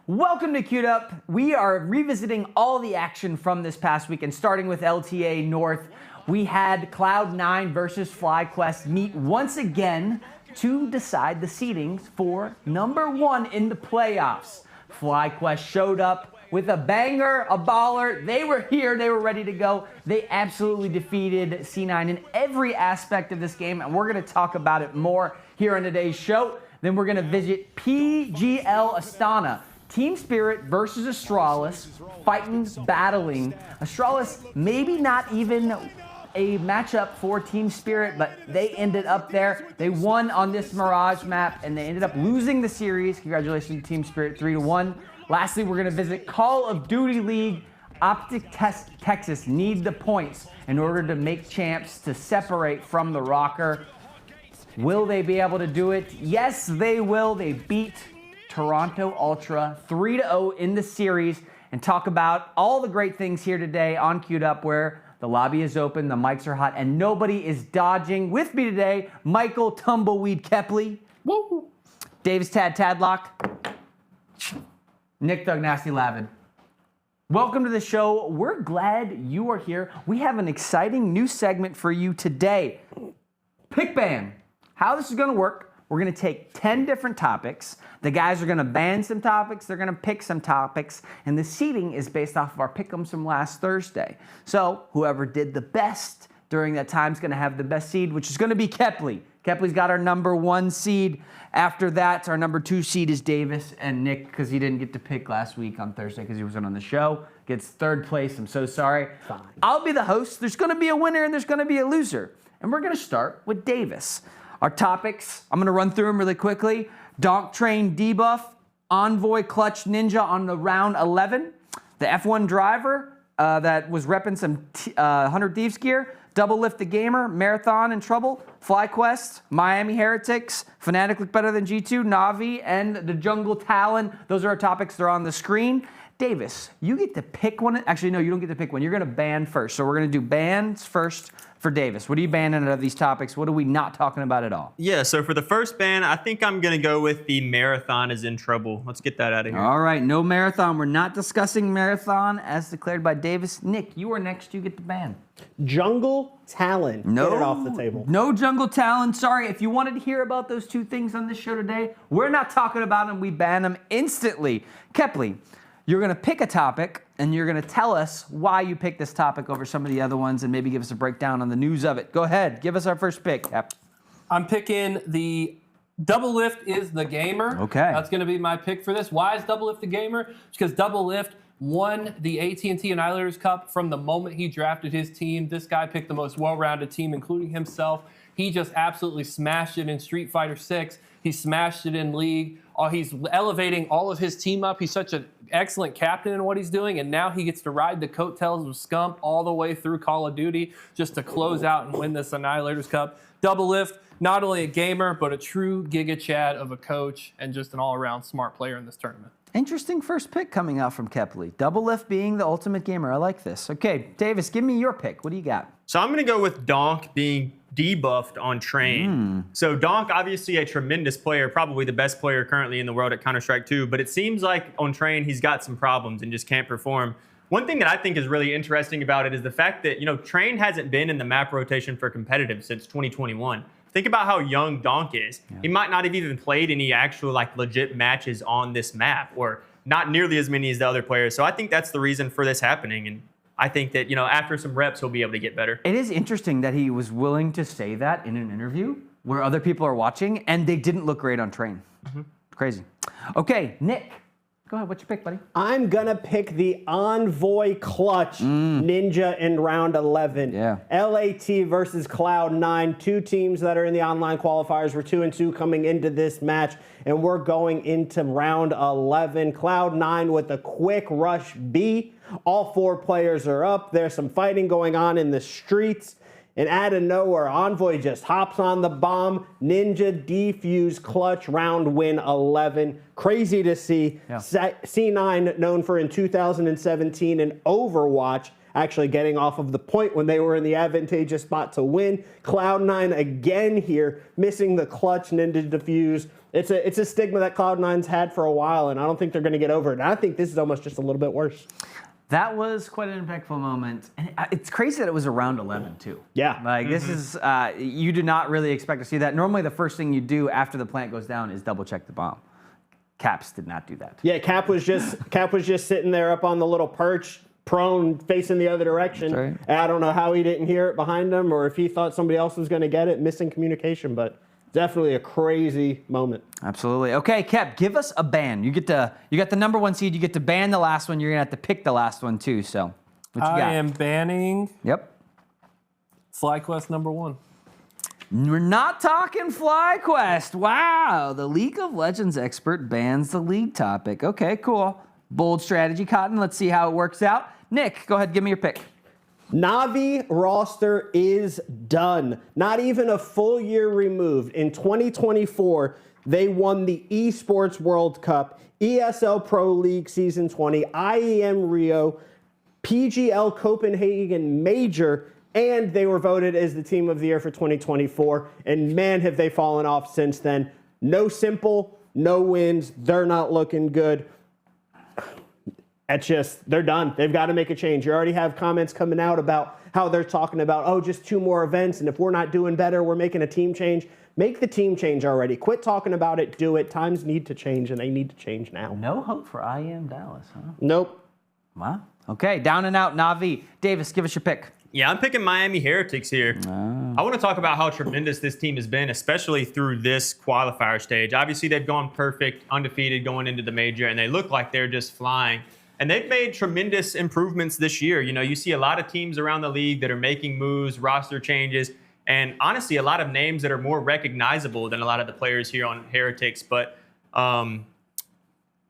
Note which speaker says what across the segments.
Speaker 1: Welcome to Queued Up. We are revisiting all the action from this past weekend, starting with LTA North. We had Cloud9 versus FlyQuest meet once again to decide the seedings for #1 in the playoffs. FlyQuest showed up with a banger, a baller. They were here, they were ready to go. They absolutely defeated C9 in every aspect of this game, and we're gonna talk about it more here on today's show. Then we're gonna visit PGL Astana. Team Spirit versus Astralis, fighting, battling. Astralis, maybe not even a matchup for Team Spirit, but they ended up there. They won on this Mirage map, and they ended up losing the series. Congratulations to Team Spirit, 3-1. Lastly, we're gonna visit Call of Duty League. Optic Texas need the points in order to make champs to separate from the rocker. Will they be able to do it? Yes, they will. They beat Toronto Ultra 3-0 in the series, and talk about all the great things here today on Queued Up, where the lobby is open, the mics are hot, and nobody is dodging. With me today, Michael Tumbleweed Kepley. Woo! Davis Tadlock. Nick Doug Nasty Lavin. Welcome to the show. We're glad you are here. We have an exciting new segment for you today. Pick ban. How this is gonna work, we're gonna take 10 different topics. The guys are gonna ban some topics, they're gonna pick some topics, and the seeding is based off of our pick'ems from last Thursday. So whoever did the best during that time is gonna have the best seed, which is gonna be Kepley. Kepley's got our #1 seed. After that, our #2 seed is Davis, and Nick, because he didn't get to pick last week on Thursday because he wasn't on the show, gets 3rd place. I'm so sorry.
Speaker 2: Fine.
Speaker 1: I'll be the host. There's gonna be a winner and there's gonna be a loser. And we're gonna start with Davis. Our topics, I'm gonna run through them really quickly. Donk train debuff, Envoy clutch ninja on the round 11, the F1 driver that was repping some 100 Thieves gear, double lift the gamer, marathon in trouble, FlyQuest, Miami Heretics, Fnatic look better than G2, NaVi, and the jungle Talon. Those are our topics, they're on the screen. Davis, you get to pick one. Actually, no, you don't get to pick one. You're gonna ban first. So we're gonna do bans first for Davis. What are you banning out of these topics? What are we not talking about at all?
Speaker 3: Yeah, so for the first ban, I think I'm going to go with the marathon is in trouble. Let's get that out of here.
Speaker 1: All right, no marathon. We're not discussing marathon as declared by Davis. Nick, you are next. You get the ban.
Speaker 2: Jungle Talon.
Speaker 1: No,
Speaker 2: Get it off the table.
Speaker 1: No jungle Talon. Sorry, if you wanted to hear about those two things on this show today, we're not talking about them. We ban them instantly. Kepley, you're going to pick a topic, and you're going to tell us why you picked this topic over some of the other ones, and maybe give us a breakdown on the news of it. Go ahead. Give us our first pick, Cap.
Speaker 4: I'm picking the Double Lift is the gamer.
Speaker 1: Okay.
Speaker 4: That's going to be my pick for this. Why is Double Lift the gamer? Because Double Lift won the AT&T Annihilators Cup from the moment he drafted his team. This guy picked the most well-rounded team, including himself. He just absolutely smashed it in Street Fighter 6. He smashed it in League. He's elevating all of his team up. He's such an excellent captain in what he's doing, and now he gets to ride the coattails of Scump all the way through Call of Duty just to close out and win this Annihilators Cup. Double Lift, not only a gamer, but a true Giga Chad of a coach and just an all-around smart player in this tournament.
Speaker 1: Interesting first pick coming out from Kepley. Double Lift being the ultimate gamer. I like this. Okay, Davis, give me your pick. What do you got?
Speaker 3: So I'm going to go with Donk being debuffed on Train. So Donk, obviously a tremendous player, probably the best player currently in the world at Counter-Strike 2, but it seems like on Train he's got some problems and just can't perform. One thing that I think is really interesting about it is the fact that, you know, Train hasn't been in the map rotation for competitive since 2021. Think about how young Donk is. Yeah. He might not have even played any actual like legit matches on this map, or not nearly as many as the other players. So I think that's the reason for this happening. And I think that, you know, after some reps, he'll be able to get better.
Speaker 1: It is interesting that he was willing to say that in an interview where other people are watching, and they didn't look great on Train. Crazy. Okay, Nick, go ahead. What's your pick, buddy?
Speaker 2: I'm going to pick the Envoy clutch ninja in round 11.
Speaker 1: Yeah.
Speaker 2: LAT versus Cloud9, two teams that are in the online qualifiers. We're 2-2 coming into this match, and we're going into round 11. Cloud9 with a quick rush B. All 4 players are up. There's some fighting going on in the streets. And out of nowhere, Envoy just hops on the bomb. Ninja defuse clutch round win 11. Crazy to see. Yeah. C9, known for in 2017 in Overwatch, actually getting off of the point when they were in the advantageous spot to win. Cloud9 again here, missing the clutch ninja defuse. It's a stigma that Cloud9's had for a while, and I don't think they're going to get over it. And I think this is almost just a little bit worse.
Speaker 1: That was quite an impactful moment. And it's crazy that it was around 11, too.
Speaker 2: Yeah.
Speaker 1: Like, this is, you do not really expect to see that. Normally, the first thing you do after the plant goes down is double check the bomb. Caps did not do that.
Speaker 2: Yeah, Cap was just sitting there up on the little perch, prone, facing the other direction.
Speaker 1: Right.
Speaker 2: And I don't know how he didn't hear it behind him, or if he thought somebody else was going to get it, missing communication, but definitely a crazy moment.
Speaker 1: Absolutely. Okay, Kep, give us a ban. You got the number 1 seed. You get to ban the last one. You're gonna have to pick the last one too. So, what you got?
Speaker 4: I am banning.
Speaker 1: Yep.
Speaker 4: FlyQuest number 1.
Speaker 1: We're not talking FlyQuest. Wow, the League of Legends expert bans the league topic. Okay, cool. Bold strategy, Cotton. Let's see how it works out. Nick, go ahead, give me your pick.
Speaker 2: NaVi roster is done. Not even a full year removed. In 2024, they won the Esports World Cup, ESL Pro League Season 20, IEM Rio, PGL Copenhagen Major, and they were voted as the team of the year for 2024. And man, have they fallen off since then. No Simple, no wins. They're not looking good. It's just, they're done. They've got to make a change. You already have comments coming out about how they're talking about, oh, just 2 more events, and if we're not doing better, we're making a team change. Make the team change already. Quit talking about it. Do it. Times need to change, and they need to change now.
Speaker 1: No hope for IEM Dallas, huh?
Speaker 2: Nope.
Speaker 1: Wow. Okay, down and out, NaVi. Davis, give us your pick.
Speaker 3: Yeah, I'm picking Miami Heretics here. I want to talk about how tremendous this team has been, especially through this qualifier stage. Obviously, they've gone perfect, undefeated going into the major, and they look like they're just flying. And they've made tremendous improvements this year. You know, you see a lot of teams around the league that are making moves, roster changes, and honestly, a lot of names that are more recognizable than a lot of the players here on Heretics. But,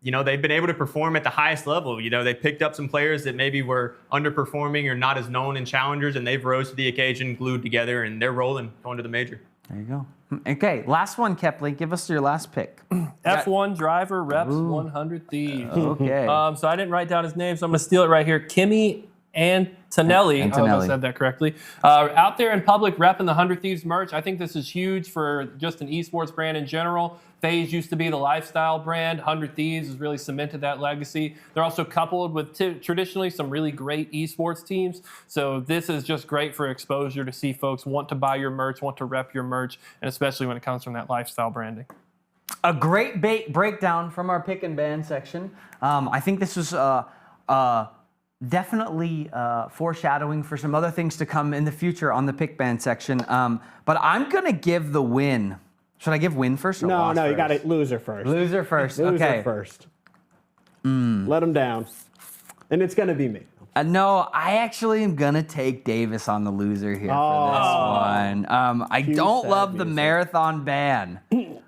Speaker 3: you know, they've been able to perform at the highest level. You know, they picked up some players that maybe were underperforming or not as known in challengers, and they've rose to the occasion, glued together, and they're rolling, going to the major.
Speaker 1: There you go. Okay, last one, Kepley. Give us your last pick.
Speaker 4: F1 driver reps 100 Thieves.
Speaker 1: Okay.
Speaker 4: So I didn't write down his name, so I'm going to steal it right here. Kimmy Antonelli. I hope I said that correctly. Out there in public repping the 100 Thieves merch. I think this is huge for just an esports brand in general. FaZe used to be the lifestyle brand. 100 Thieves has really cemented that legacy. They're also coupled with traditionally some really great esports teams. So this is just great for exposure to see folks want to buy your merch, want to rep your merch, and especially when it comes from that lifestyle branding.
Speaker 1: A great breakdown from our pick and ban section. I think this was definitely foreshadowing for some other things to come in the future on the pick ban section. But I'm going to give the win. Should I give win first or loss
Speaker 2: No,
Speaker 1: first?
Speaker 2: you got it. Loser first.
Speaker 1: Loser first.
Speaker 2: Loser
Speaker 1: Okay.
Speaker 2: first. Let them down. And it's going to be me.
Speaker 1: No, I actually am going to take Davis on the loser here for this one. I don't love the marathon ban.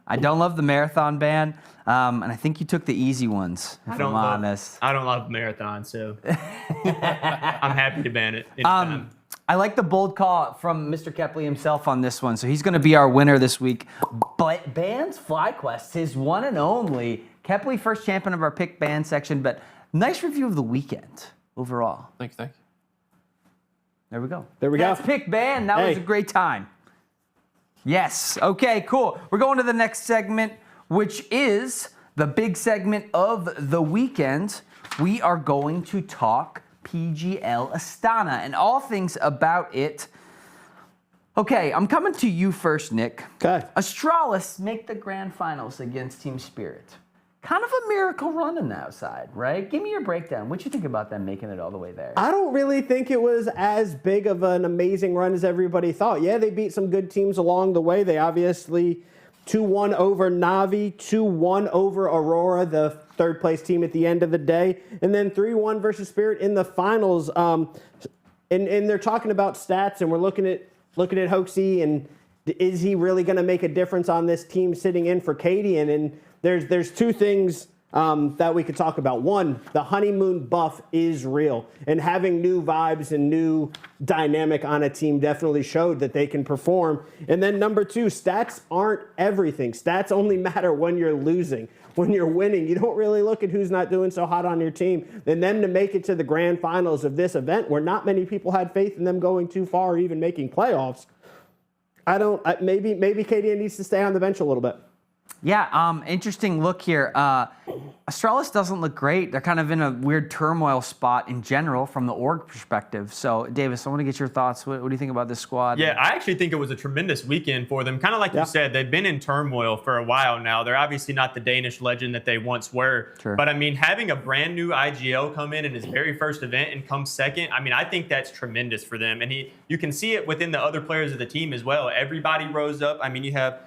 Speaker 1: I don't love the marathon ban. And I think you took the easy ones, if I'm honest.
Speaker 3: I don't love marathon, so I'm happy to ban it anytime.
Speaker 1: I like the bold call from Mr. Kepley himself on this one, so he's going to be our winner this week. But bans FlyQuest, his one and only. Kepley, first champion of our pick ban section, but nice review of the weekend overall.
Speaker 4: Thank you.
Speaker 1: There we go.
Speaker 2: There we go.
Speaker 1: That's pick ban. That was a great time. Yes. Okay, cool. We're going to the next segment, which is the big segment of the weekend. We are going to talk PGL Astana and all things about it. Okay, I'm coming to you first, Nick.
Speaker 2: Okay.
Speaker 1: Astralis make the grand finals against Team Spirit. Kind of a miracle run on the outside, right? Give me your breakdown. What you think about them making it all the way there?
Speaker 2: I don't really think it was as big of an amazing run as everybody thought. Yeah, they beat some good teams along the way. They obviously 2-1 over NaVi, 2-1 over Aurora, the third place team at the end of the day, and then 3-1 versus Spirit in the finals. And they're talking about stats, and we're looking at HooXi, and is he really going to make a difference on this team sitting in for Cadian? And there's 2 things that we could talk about. One, the honeymoon buff is real, and having new vibes and new dynamic on a team definitely showed that they can perform. And then number 2, stats aren't everything. Stats only matter when you're losing. When you're winning, you don't really look at who's not doing so hot on your team. And then to make it to the grand finals of this event, where not many people had faith in them going too far or even making playoffs, maybe KDN needs to stay on the bench a little bit.
Speaker 1: Yeah, interesting look here. Astralis doesn't look great. They're kind of in a weird turmoil spot in general from the org perspective. So, Davis, I want to get your thoughts. What do you think about this squad?
Speaker 3: Yeah, I actually think it was a tremendous weekend for them. Kind of like you said, they've been in turmoil for a while now. They're obviously not the Danish legend that they once were.
Speaker 1: Sure.
Speaker 3: But, I mean, having a brand new IGL come in his very first event and come second, I mean, I think that's tremendous for them. And you can see it within the other players of the team as well. Everybody rose up. I mean, you have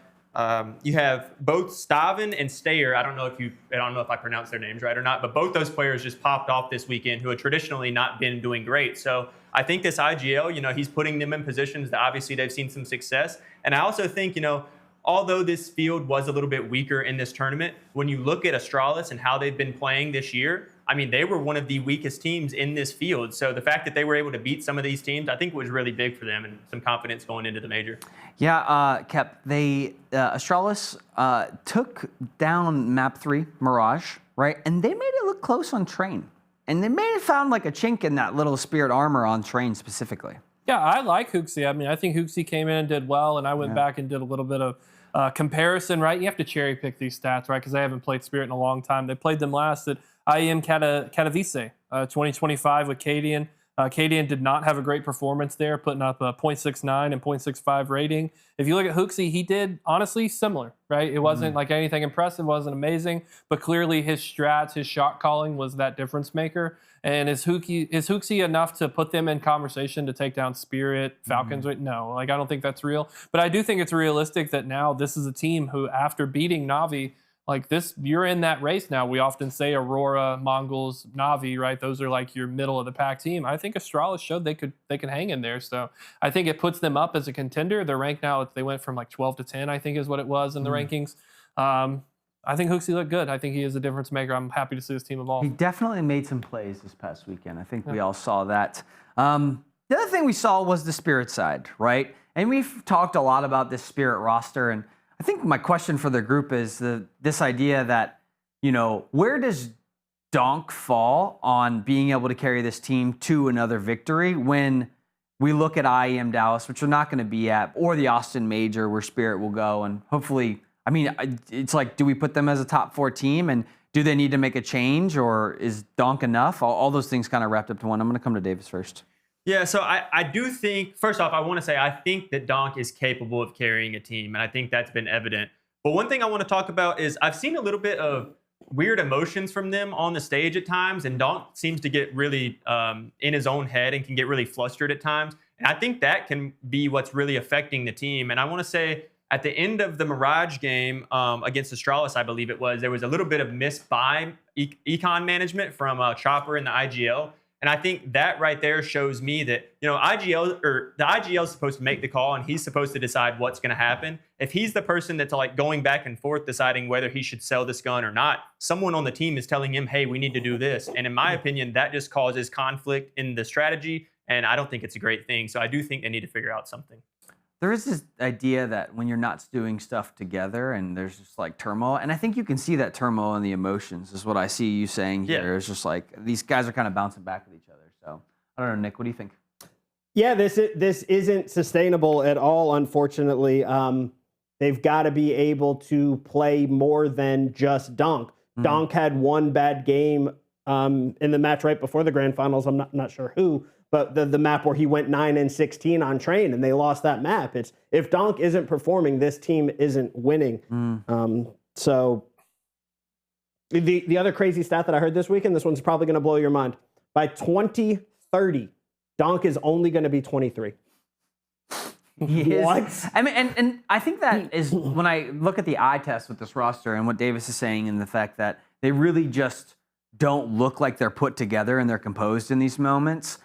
Speaker 3: both Staven and Stayer. I don't know if I pronounced their names right or not, but both those players just popped off this weekend who had traditionally not been doing great. So I think this IGL, he's putting them in positions that obviously they've seen some success. And I also think, although this field was a little bit weaker in this tournament, when you look at Astralis and how they've been playing this year, I mean, they were one of the weakest teams in this field. So the fact that they were able to beat some of these teams, I think was really big for them and some confidence going into the major.
Speaker 1: Yeah, Kep, Astralis took down map 3, Mirage, right? And they made it look close on Train. And they may have found like a chink in that little Spirit armor on Train specifically.
Speaker 4: Yeah, I like HooXi. I mean, I think HooXi came in and did well, and I went back and did a little bit of comparison, right? You have to cherry pick these stats, right? Because I haven't played Spirit in a long time. They played them last at IEM Katowice 2025 with Cadian. Cadian did not have a great performance there, putting up a 0.69 and 0.65 rating. If you look at HooXi, he did honestly similar, right? It wasn't like anything impressive, wasn't amazing, but clearly his strats, his shot calling was that difference maker. And is HooXi enough to put them in conversation to take down Spirit, Falcons? No, I don't think that's real. But I do think it's realistic that now this is a team who, after beating NaVi, like this, you're in that race now. We often say Aurora, Mongols, NaVi, right? Those are like your middle of the pack team. I think Astralis showed they could hang in there. So I think it puts them up as a contender. They're ranked now, they went from like 12 to 10, I think is what it was in the rankings. I think HooXi looked good. I think he is a difference maker. I'm happy to see this team evolve.
Speaker 1: He definitely made some plays this past weekend. I think we all saw that. The other thing we saw was the Spirit side, right? And we've talked a lot about this Spirit roster, and I think my question for the group is this idea that, where does Donk fall on being able to carry this team to another victory when we look at IEM Dallas, which we're not going to be at, or the Austin Major where Spirit will go, and hopefully, I mean, it's like, do we put them as a top 4 team, and do they need to make a change, or is Donk enough? All those things kind of wrapped up to one. I'm going to come to Davis first.
Speaker 3: Yeah, so I do think, first off, I want to say I think that Donk is capable of carrying a team, and I think that's been evident. But one thing I want to talk about is I've seen a little bit of weird emotions from them on the stage at times, and Donk seems to get really in his own head and can get really flustered at times. And I think that can be what's really affecting the team. And I want to say at the end of the Mirage game against Astralis, I believe it was, there was a little bit of misbuy econ management from Chopper in the IGL. And I think that right there shows me that, the IGL is supposed to make the call and he's supposed to decide what's going to happen. If he's the person that's like going back and forth deciding whether he should sell this gun or not, someone on the team is telling him, hey, we need to do this. And in my opinion, that just causes conflict in the strategy. And I don't think it's a great thing. So I do think they need to figure out something.
Speaker 1: There is this idea that when you're not doing stuff together and there's just like turmoil, and I think you can see that turmoil in the emotions is what I see you saying here. Yeah. It's just like these guys are kind of bouncing back with each other. So I don't know, Nick, what do you think?
Speaker 2: Yeah, this isn't sustainable at all, unfortunately. They've got to be able to play more than just Donk. Donk had one bad game in the match right before the grand finals. I'm not sure who. But the map where he went 9-16 on Train and they lost that map. It's if Donk isn't performing, this team isn't winning. So the other crazy stat that I heard this weekend, this one's probably going to blow your mind. By 2030, Donk is only going to be 23. What?
Speaker 1: I mean, and I think that is when I look at the eye test with this roster and what Davis is saying, and the fact that they really just don't look like they're put together and they're composed in these moments.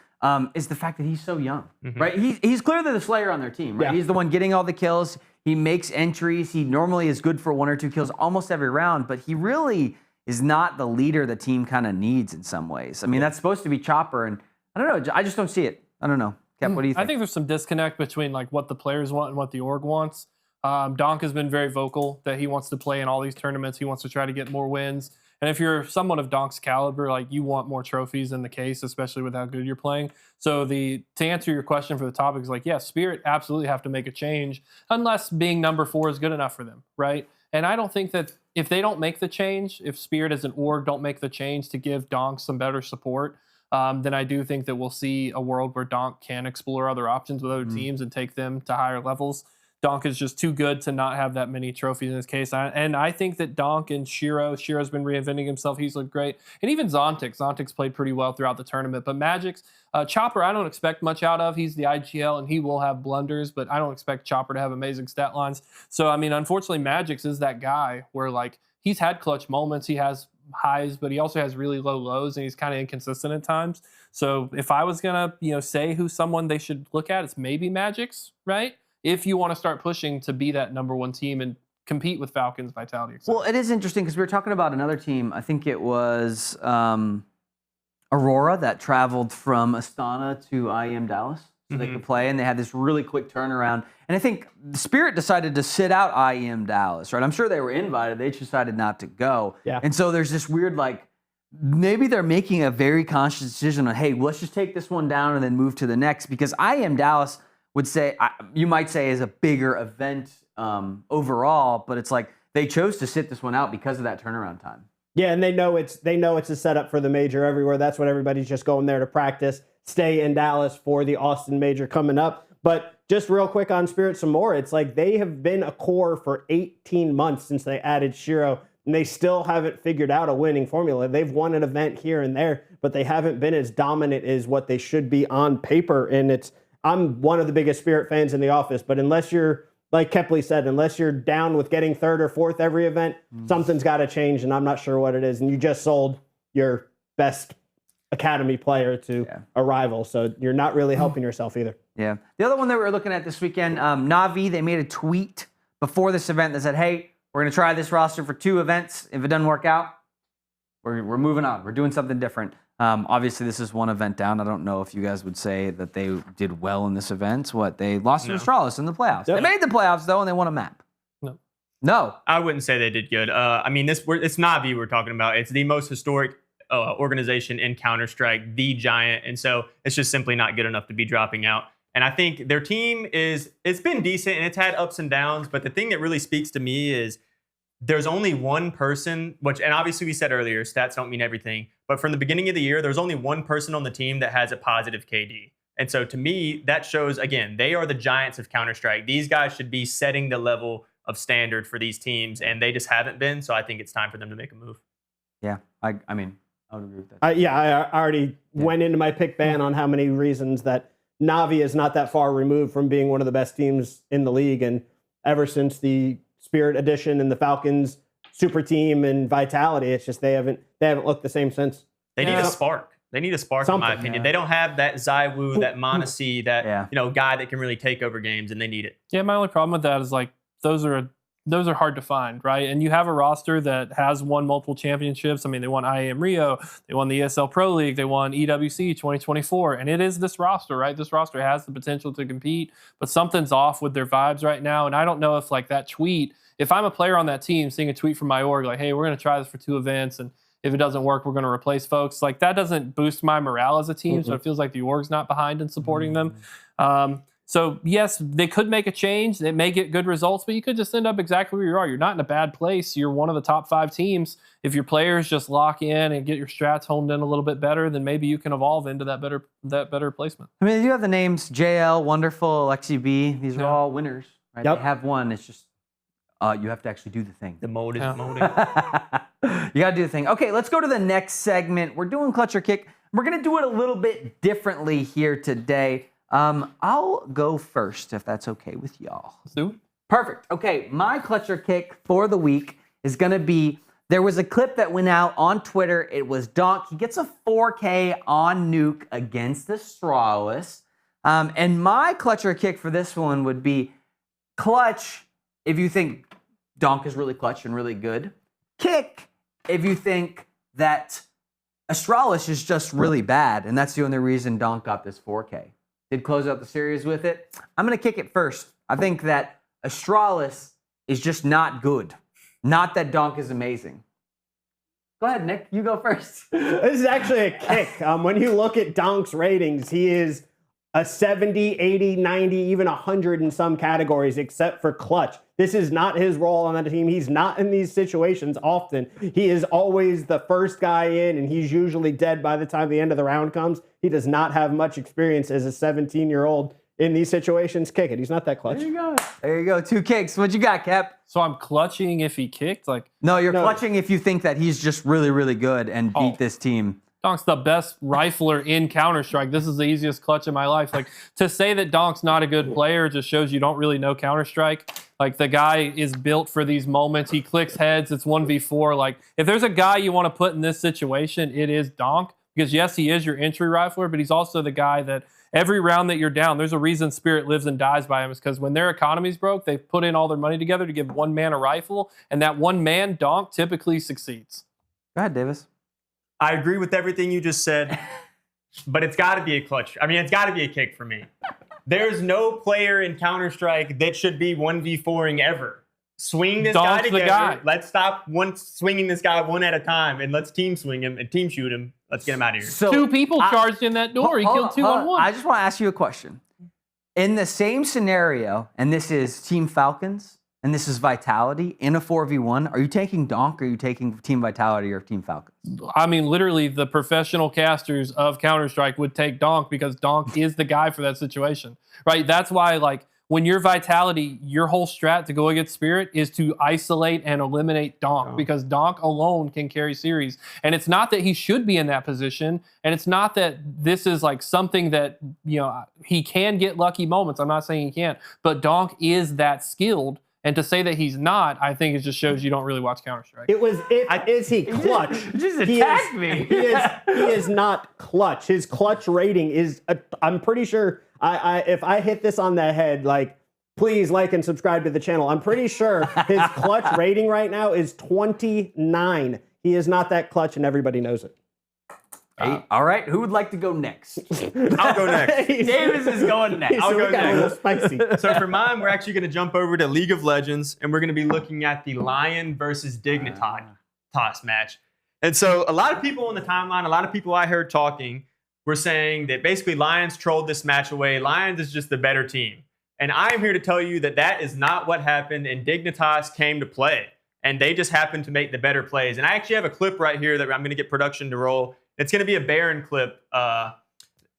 Speaker 1: Is the fact that he's so young, right? He's clearly the Slayer on their team, right? Yeah. He's the one getting all the kills. He makes entries. He normally is good for 1 or 2 kills almost every round, but he really is not the leader the team kind of needs in some ways. I mean, that's supposed to be Chopper, and I don't know. I just don't see it. I don't know. Kep, what do you think?
Speaker 4: I think there's some disconnect between like what the players want and what the org wants. Donk has been very vocal that he wants to play in all these tournaments. He wants to try to get more wins. And if you're someone of Donk's caliber, like you want more trophies in the case, especially with how good you're playing. So to answer your question for the topic is like, yeah, Spirit absolutely have to make a change unless being number 4 is good enough for them, right? And I don't think that if they don't make the change, if Spirit as an org don't make the change to give Donk some better support, then I do think that we'll see a world where Donk can explore other options with other teams and take them to higher levels. Donk is just too good to not have that many trophies in his case. And I think that Donk and Shiro's been reinventing himself. He's looked great. And even Zontic's played pretty well throughout the tournament. But Magic's, Chopper, I don't expect much out of. He's the IGL and he will have blunders, but I don't expect Chopper to have amazing stat lines. So, I mean, unfortunately, Magic's is that guy where, like, he's had clutch moments. He has highs, but he also has really low lows, and he's kind of inconsistent at times. So if I was going to, say who's someone they should look at, it's maybe Magic's, right? If you want to start pushing to be that number one team and compete with Falcons, Vitality, etc.
Speaker 1: Well, it is interesting because we were talking about another team. I think it was Aurora that traveled from Astana to IEM Dallas so they could play, and they had this really quick turnaround. And I think the Spirit decided to sit out IEM Dallas, right? I'm sure they were invited. They just decided not to go.
Speaker 2: Yeah.
Speaker 1: And so there's this weird, like, maybe they're making a very conscious decision on, hey, let's just take this one down and then move to the next, because IEM Dallas would say, you might say, is a bigger event overall, but it's like they chose to sit this one out because of that turnaround time.
Speaker 2: Yeah, and they know it's a setup for the major everywhere. That's what everybody's just going there to practice, stay in Dallas for the Austin major coming up. But just real quick on Spirit some more, it's like they have been a core for 18 months since they added Shiro, and they still haven't figured out a winning formula. They've won an event here and there, but they haven't been as dominant as what they should be on paper. And I'm one of the biggest Spirit fans in the office, but unless you're, like Kepley said, unless you're down with getting third or fourth every event, something's got to change, and I'm not sure what it is. And you just sold your best academy player to a rival, so you're not really helping yourself either.
Speaker 1: Yeah. The other one that we were looking at this weekend, NaVi, they made a tweet before this event that said, hey, we're going to try this roster for 2 events. If it doesn't work out, we're moving on. We're doing something different. Obviously, this is one event down. I don't know if you guys would say that they did well in this event. They lost to Astralis in the playoffs.
Speaker 2: Yep.
Speaker 1: They made the playoffs, though, and they won a map. No.
Speaker 3: I wouldn't say they did good. I mean, it's NaVi we're talking about. It's the most historic organization in Counter-Strike, the giant. And so it's just simply not good enough to be dropping out. And I think their team it's been decent and it's had ups and downs. But the thing that really speaks to me is there's only one person, and obviously we said earlier, stats don't mean everything. But from the beginning of the year, there's only one person on the team that has a positive KD. And so to me, that shows, again, they are the giants of Counter-Strike. These guys should be setting the level of standard for these teams, and they just haven't been. So I think it's time for them to make a move.
Speaker 1: Yeah, I mean, I would agree with that.
Speaker 2: I already went into my pick ban on how many reasons that NaVi is not that far removed from being one of the best teams in the league. And ever since the Spirit edition and the Falcons super team and Vitality, it's just they haven't looked the same since.
Speaker 3: They need a spark. They need a spark, in my opinion. They don't have that Zywoo, that Monacy, that guy that can really take over games, and they need it.
Speaker 4: Yeah, my only problem with that is like those are hard to find, right? And you have a roster that has won multiple championships. I mean, they won IEM Rio, they won the ESL Pro League, they won EWC 2024, and it is this roster, right? This roster has the potential to compete, but something's off with their vibes right now. And I don't know if like that tweet, if I'm a player on that team seeing a tweet from my org like, hey, we're going to try this for 2 events, and if it doesn't work, we're going to replace folks. Like that doesn't boost my morale as a team. So it feels like the org's not behind in supporting them. So yes, they could make a change. They may get good results, but you could just end up exactly where you are. You're not in a bad place. You're one of the top 5 teams. If your players just lock in and get your strats honed in a little bit better, then maybe you can evolve into that better placement.
Speaker 1: I mean, you have the names JL, Wonderful, Alexi B. These are all winners, right?
Speaker 2: Yep.
Speaker 1: They have won. It's just you have to actually do the thing.
Speaker 3: The mode is molding.
Speaker 1: You got to do the thing. Okay, let's go to the next segment. We're doing Clutch or Kick. We're going to do it a little bit differently here today. I'll go first if that's okay with y'all.
Speaker 4: Let's do it.
Speaker 1: Perfect. Okay, my Clutch or Kick for the week is going to be, there was a clip that went out on Twitter. It was Donk. He gets a 4K on Nuke against Astralis. And my Clutch or Kick for this one would be Clutch if you think Donk is really clutch and really good. Kick if you think that Astralis is just really bad, and that's the only reason Donk got this 4K. Did close out the series with it. I'm going to kick it first. I think that Astralis is just not good. Not that Donk is amazing. Go ahead, Nick. You go first.
Speaker 2: This is actually a kick. When you look at Donk's ratings, he is a 70, 80, 90, even 100 in some categories, except for clutch. This is not his role on the team. He's not in these situations often. He is always the first guy in, and he's usually dead by the time the end of the round comes. He does not have much experience as a 17-year-old in these situations. Kick it. He's not that clutch.
Speaker 1: There you go. There you go. 2 kicks. What you got, Kep?
Speaker 4: So I'm clutching if he kicked?
Speaker 1: No, you're clutching if you think that he's just really, really good and beat this team.
Speaker 4: Donk's the best rifler in Counter-Strike. This is the easiest clutch in my life. To say that Donk's not a good player just shows you don't really know Counter-Strike. The guy is built for these moments. He clicks heads. It's 1v4. If there's a guy you want to put in this situation, it is Donk. Because, yes, he is your entry rifler, but he's also the guy that every round that you're down, there's a reason Spirit lives and dies by him. Is because when their economy's broke, they put in all their money together to give one man a rifle. And that one man, Donk, typically succeeds.
Speaker 1: Go ahead, Davis.
Speaker 3: I agree with everything you just said, but it's got to be a clutch. I mean, it's got to be a kick for me. There's no player in Counter-Strike that should be 1v4ing ever. Swing this guy together.
Speaker 4: Guy.
Speaker 3: Let's stop swinging this guy one at a time, and let's team swing him and team shoot him. Let's get him out of here.
Speaker 4: So, 2 people charged in that door. He killed 2 on 1.
Speaker 1: I just want to ask you a question. In the same scenario, and this is Team Falcons, and this is Vitality in a 4v1, are you taking Donk or are you taking Team Vitality or Team Falcons?
Speaker 4: I mean, literally, the professional casters of Counter-Strike would take Donk because Donk is the guy for that situation, right? That's why, when you're Vitality, your whole strat to go against Spirit is to isolate and eliminate Donk because Donk alone can carry series. And it's not that he should be in that position, and it's not that this is something that, he can get lucky moments. I'm not saying he can't, but Donk is that skilled. And to say that he's not, I think it just shows you don't really watch Counter-Strike.
Speaker 2: Is he clutch?
Speaker 1: Just attacked me.
Speaker 2: He is not clutch. His clutch rating is, I'm pretty sure, if I hit this on the head, please like and subscribe to the channel. I'm pretty sure his clutch rating right now is 29. He is not that clutch, and everybody knows it.
Speaker 1: All right, who would like to go next?
Speaker 3: I'll go next.
Speaker 1: Davis is going next.
Speaker 3: I'll go next.
Speaker 2: Spicy.
Speaker 3: So for mine, we're actually going to jump over to League of Legends, and we're going to be looking at the Lion versus Dignitas match. And so a lot of people on the timeline, a lot of people I heard talking were saying that basically Lions trolled this match away. Lions is just the better team. And I am here to tell you that that is not what happened, and Dignitas came to play. And they just happened to make the better plays. And I actually have a clip right here that I'm going to get production to roll. It's going to be a Baron clip of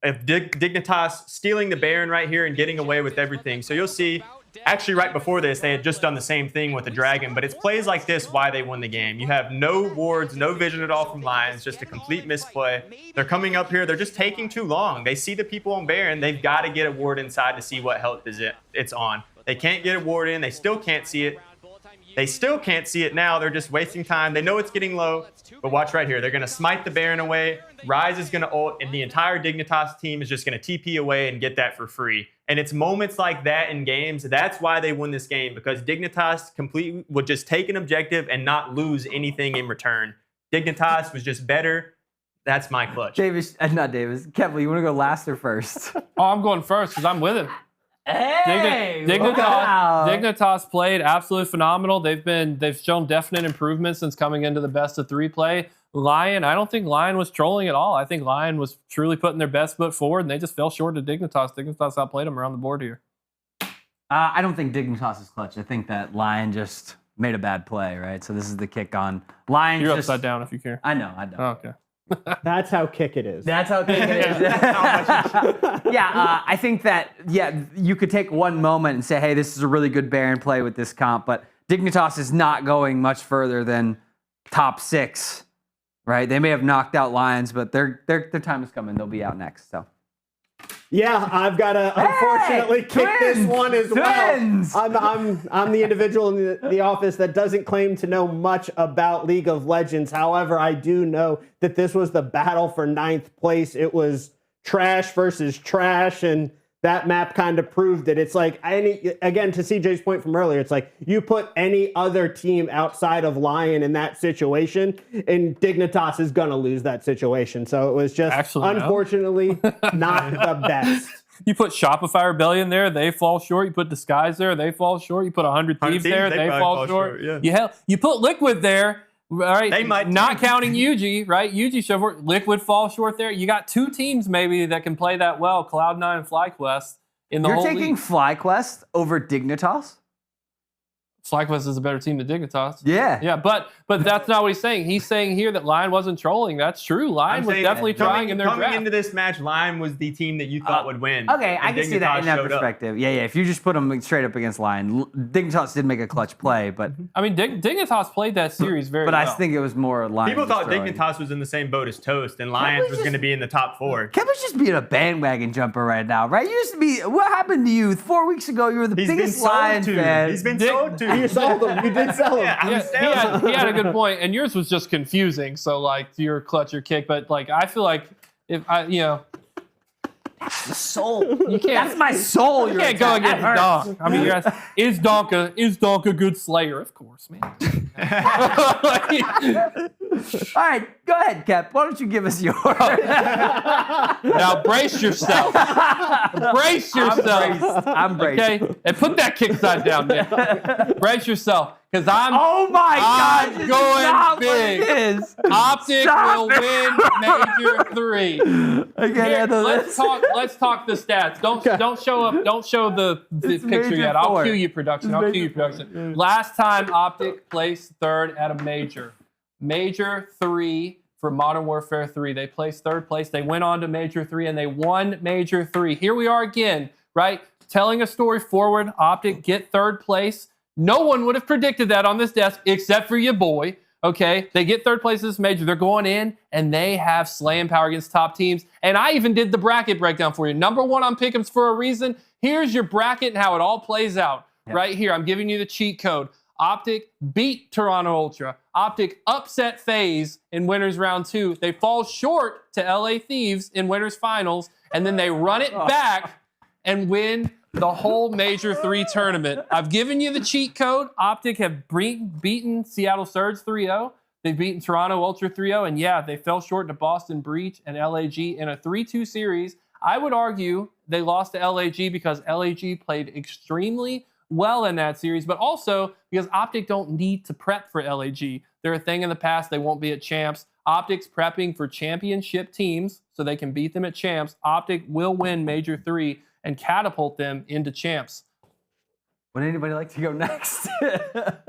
Speaker 3: Dignitas stealing the Baron right here and getting away with everything. So you'll see, actually right before this, they had just done the same thing with the Dragon. But it's plays like this why they won the game. You have no wards, no vision at all from Lions, just a complete misplay. They're coming up here. They're just taking too long. They see the people on Baron. They've got to get a ward inside to see what health it's on. They can't get a ward in. They still can't see it. They still can't see it now. They're just wasting time. They know it's getting low, but watch right here. They're going to smite the Baron away. Ryze is going to ult, and the entire Dignitas team is just going to TP away and get that for free. And it's moments like that in games. That's why they won this game, because Dignitas completely would just take an objective and not lose anything in return. Dignitas was just better. That's my clutch.
Speaker 1: Davis, not Davis. Kevin, you want to go last or first?
Speaker 4: Oh, I'm going first because I'm with him.
Speaker 1: Hey,
Speaker 4: Dignitas played absolutely phenomenal. They've shown definite improvement since coming into the best of 3 play. Lion, I don't think Lion was trolling at all. I think Lion was truly putting their best foot forward, and they just fell short of Dignitas. Dignitas outplayed them around the board here.
Speaker 1: I don't think Dignitas is clutch. I think that Lion just made a bad play, right? So this is the kick on Lion.
Speaker 4: You're upside down if you care.
Speaker 1: I know. I don't.
Speaker 4: Oh, okay.
Speaker 2: That's how kick it is.
Speaker 1: That's how kick it is. Yeah, I think that, you could take one moment and say, hey, this is a really good Baron play with this comp, but Dignitas is not going much further than top 6, right? They may have knocked out Lions, but their time is coming. They'll be out next, so.
Speaker 2: Yeah, I've got to unfortunately kick this one as well. I'm the individual in the office that doesn't claim to know much about League of Legends. However, I do know that this was the battle for 9th place. It was trash versus trash, and that map kind of proved it. It's like, again, to CJ's point from earlier, it's like you put any other team outside of Lion in that situation, and Dignitas is going to lose that situation. So it was just, unfortunately, not the best.
Speaker 4: You put Shopify Rebellion there, they fall short. You put Disguise there, they fall short. You put 100 Thieves there, they fall short. Yeah. You put Liquid there, All right,
Speaker 3: They might
Speaker 4: not
Speaker 3: too.
Speaker 4: counting UG, right? UG short, Liquid falls short there. You got 2 teams maybe that can play that well, Cloud9 and FlyQuest in the
Speaker 1: You're
Speaker 4: whole
Speaker 1: taking
Speaker 4: league.
Speaker 1: FlyQuest over Dignitas?
Speaker 4: FlyQuest is a better team than Dignitas.
Speaker 1: Yeah.
Speaker 4: Yeah, but that's not what he's saying. He's saying here that Lion wasn't trolling. That's true. Lion
Speaker 3: I'm
Speaker 4: was
Speaker 3: saying
Speaker 4: definitely trying in their
Speaker 3: coming
Speaker 4: draft.
Speaker 3: into this match, Lion was the team that you thought would win.
Speaker 1: Okay, I
Speaker 3: and
Speaker 1: can see that
Speaker 3: Dignitas
Speaker 1: in that
Speaker 3: showed up.
Speaker 1: perspective. Yeah. If you just put them straight up against Lion, Dignitas did make a clutch play, but
Speaker 4: I mean, Dignitas played that series very well.
Speaker 1: I think it was more Lion.
Speaker 3: People
Speaker 1: just
Speaker 3: thought
Speaker 1: throwing.
Speaker 3: Dignitas was in the same boat as Toast, and Lions was going to be in the top 4.
Speaker 1: Kevin's just being a bandwagon jumper right now, right? You used to be. What happened to you 4 weeks ago? You were the
Speaker 3: He's been
Speaker 1: biggest
Speaker 3: sold
Speaker 1: Lion
Speaker 3: to.
Speaker 1: fan.
Speaker 3: He's been
Speaker 4: Dick-
Speaker 3: sold to.
Speaker 2: You sold them. You did sell them.
Speaker 3: Yeah, I'm
Speaker 4: Yeah, he had a good point, and yours was just confusing. So like your clutch, your kick, but like I feel like if I,
Speaker 1: The soul.
Speaker 4: you can't.
Speaker 1: That's my soul.
Speaker 4: You can't go against Donk. I mean, you guys, is Donk a good slayer? Of course, man.
Speaker 1: All right, go ahead, Cap. Why don't you give us yours?
Speaker 4: Now brace yourself. Brace yourself.
Speaker 1: I'm braced.
Speaker 4: Okay, and put that kick side down, man. Brace yourself, because
Speaker 1: Oh my
Speaker 4: I'm
Speaker 1: God! This
Speaker 4: going
Speaker 1: is not
Speaker 4: big.
Speaker 1: What it is.
Speaker 4: Optic
Speaker 1: Stop
Speaker 4: will
Speaker 1: it.
Speaker 4: win Major 3.
Speaker 1: I can't
Speaker 4: Here,
Speaker 1: handle
Speaker 4: let's
Speaker 1: this.
Speaker 4: talk. Let's talk the stats. Don't show up. Don't show the
Speaker 1: It's
Speaker 4: picture
Speaker 1: Major
Speaker 4: yet. I'll
Speaker 1: 4.
Speaker 4: cue you, production. I'll cue you, production. Last time Optic placed 3rd at a major. Major 3 for Modern Warfare 3. They placed 3rd place. They went on to Major 3 and they won Major 3. Here we are again, right? Telling a story forward. Optic get 3rd place. No one would have predicted that on this desk except for your boy. Okay, they get 3rd place in this major. They're going in, and they have slaying power against top teams. And I even did the bracket breakdown for you. Number 1 on Pick'ems for a reason. Here's your bracket and how it all plays out. Right here, I'm giving you the cheat code. Optic beat Toronto Ultra. Optic upset FaZe in winners round 2. They fall short to LA Thieves in winners finals, and then they run it back and win the whole Major 3 tournament. I've given you the cheat code. Optic have beaten Seattle Surge 3-0. They've beaten Toronto Ultra 3-0. And yeah, they fell short to Boston Breach and LAG in a 3-2 series. I would argue they lost to LAG because LAG played extremely well in that series, but also because Optic don't need to prep for LAG. They're a thing in the past. They won't be at champs. Optic's prepping for championship teams so they can beat them at champs. Optic will win Major 3 and catapult them into champs.
Speaker 1: Would anybody like to go next?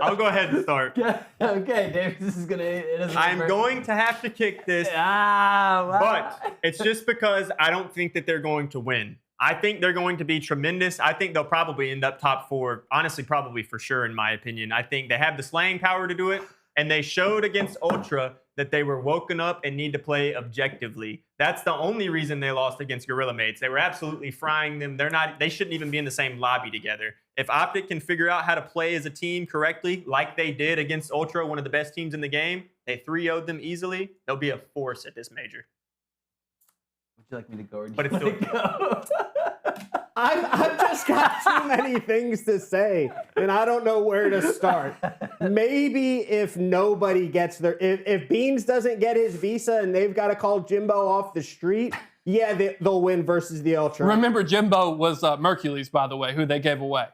Speaker 3: I'll go ahead and start.
Speaker 1: Okay, Dave, this is gonna.
Speaker 3: I'm going to have to kick this,
Speaker 1: Wow.
Speaker 3: but it's just because I don't think that they're going to win. I think they're going to be tremendous. I think they'll probably end up top 4. Honestly, probably for sure, in my opinion. I think they have the slaying power to do it, and they showed against Ultra that they were woken up and need to play objectively. That's the only reason they lost against Gorilla Mates. They were absolutely frying them. They shouldn't even be in the same lobby together. If Optic can figure out how to play as a team correctly, like they did against Ultra, one of the best teams in the game, they 3-0'd them easily. They'll be a force at this major.
Speaker 1: Would you like me to go? Or do
Speaker 3: But
Speaker 1: you
Speaker 3: it's
Speaker 1: wanna
Speaker 3: still-
Speaker 1: go?
Speaker 2: I've just got too many things to say, and I don't know where to start. Maybe if nobody gets their, if Beans doesn't get his visa and they've got to call Jimbo off the street, yeah, they'll win versus the Ultra.
Speaker 4: Remember, Jimbo was Mercules, by the way, who they gave away.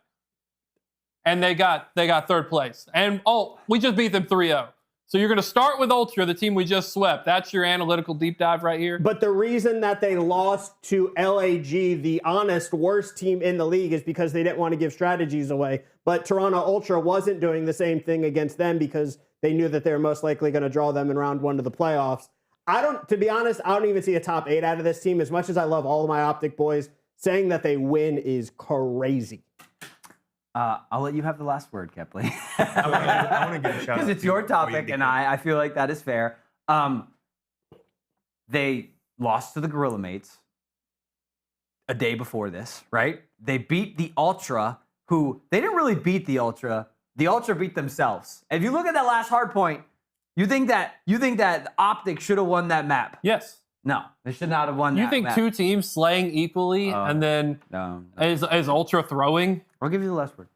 Speaker 4: And they got 3rd place. And, we just beat them 3-0. So you're going to start with Ultra, the team we just swept. That's your analytical deep dive right here.
Speaker 2: But the reason that they lost to LAG, the honest worst team in the league, is because they didn't want to give strategies away. But Toronto Ultra wasn't doing the same thing against them because they knew that they were most likely going to draw them in round 1 of the playoffs. To be honest, I don't even see a top 8 out of this team. As much as I love all of my Optic boys, saying that they win is crazy.
Speaker 1: I'll let you have the last word, Kepley.
Speaker 3: I want to give a shout out.
Speaker 1: Because it's your topic, and I feel like that is fair. They lost to the Gorilla Mates a day before this, right? They beat the Ultra, who they didn't really beat the Ultra. The Ultra beat themselves. And if you look at that last hard point, you think that Optic should have won that map?
Speaker 4: Yes.
Speaker 1: No, they should not have won that
Speaker 4: You think
Speaker 1: map.
Speaker 4: 2 teams slaying equally, and then
Speaker 1: No.
Speaker 4: is Ultra throwing?
Speaker 1: I'll give you the last word.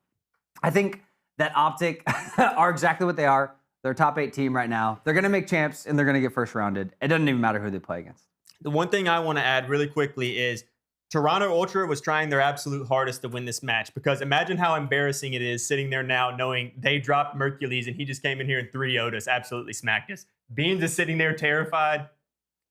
Speaker 1: I think that Optic are exactly what they are. They're a top 8 team right now. They're going to make champs, and they're going to get first rounded. It doesn't even matter who they play against.
Speaker 3: The one thing I want to add really quickly is Toronto Ultra was trying their absolute hardest to win this match, because imagine how embarrassing it is sitting there now knowing they dropped Mercules and he just came in here and 3-0'd us, absolutely smacked us. Beans is sitting there terrified.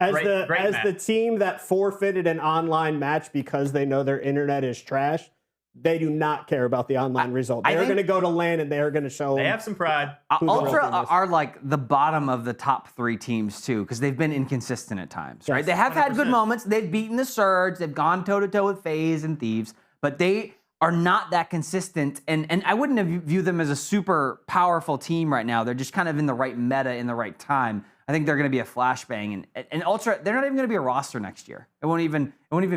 Speaker 2: As
Speaker 3: Great
Speaker 2: the team that forfeited an online match because they know their internet is trash, they do not care about the online result. They are going to go to LAN and they are going to show.
Speaker 3: They have some pride.
Speaker 1: Ultra are like the bottom of the top 3 teams too, because they've been inconsistent at times, right?
Speaker 2: Yes,
Speaker 1: They have had good
Speaker 3: 100%.
Speaker 1: moments. They've beaten the Surge. They've gone toe to toe with FaZe and Thieves, but they are not that consistent. And I wouldn't view them as a super powerful team right now. They're just kind of in the right meta in the right time. I think they're going to be a flashbang, and Ultra, they're not even going to be a roster next year. It won't even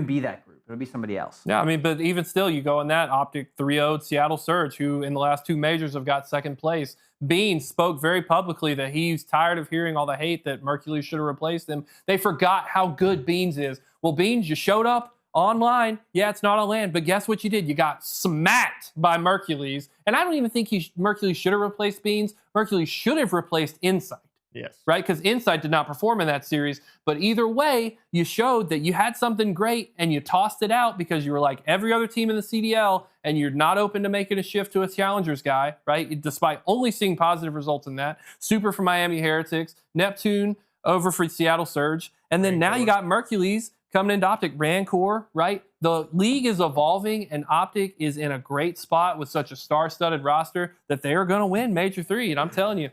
Speaker 1: be that group. It'll be somebody else.
Speaker 4: Yeah, I mean, but even still, you go in that Optic 3-0'd Seattle Surge, who in the last 2 majors have got second place. Bean spoke very publicly that he's tired of hearing all the hate that Mercules should have replaced him. They forgot how good Beans is. Well, Beans, you showed up online. Yeah, it's not on LAN, but guess what you did? You got smacked by Mercules. And I don't even think Mercules should have replaced Beans. Mercules should have replaced Insight.
Speaker 3: Yes.
Speaker 4: Right? Because Insight did not perform in that series. But either way, you showed that you had something great and you tossed it out because you were like every other team in the CDL and you're not open to making a shift to a challengers guy, right? Despite only seeing positive results in that. Super for Miami Heretics, Neptune over for Seattle Surge. And then now you got Mercules coming into Optic, Rancor, right? The league is evolving and Optic is in a great spot with such a star-studded roster that they are going to win Major 3. And I'm telling you,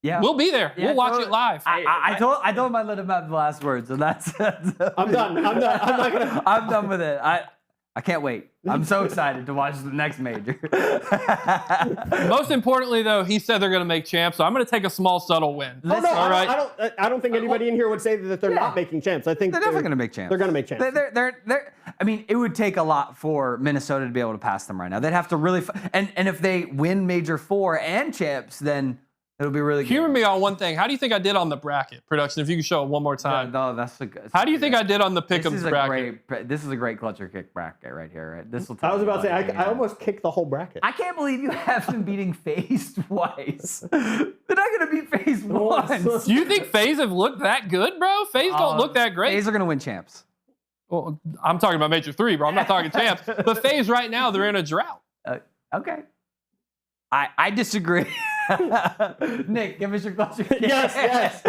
Speaker 1: Yeah,
Speaker 4: we'll be there.
Speaker 1: Yeah,
Speaker 4: we'll watch it live.
Speaker 1: I told him I let him have the last word, so that's.
Speaker 2: I'm done. I'm not gonna.
Speaker 1: I'm done with it. I can't wait. I'm so excited to watch the next major.
Speaker 4: Most importantly, though, he said they're going to make champs, so I'm going to take a small, subtle win.
Speaker 2: Oh, no,
Speaker 4: All right?
Speaker 2: I don't think anybody in here would say that they're not making champs. I think
Speaker 1: They're definitely going to make champs.
Speaker 2: They're going to make champs.
Speaker 1: I mean, it would take a lot for Minnesota to be able to pass them right now. They'd have to really, and if they win Major 4 and champs, then it'll be really good.
Speaker 4: Humor me on one thing. How do you think I did on the bracket production? If you could show it one more time.
Speaker 1: No, that's a good.
Speaker 4: How do you think I did on the pick'ems bracket?
Speaker 1: This is a great clutcher kick bracket right here. Right, this will.
Speaker 2: I was about to say I almost kicked the whole bracket.
Speaker 1: I can't believe you have them beating FaZe twice. They're not going to beat FaZe once.
Speaker 4: Do you think FaZe have looked that good, bro? FaZe don't look that great.
Speaker 1: FaZe are going to win champs.
Speaker 4: Well, I'm talking about Major 3, bro. I'm not talking champs. But FaZe right now, they're in a drought.
Speaker 1: Okay. I disagree. Nick, give us your clutcher kick.
Speaker 2: Yes.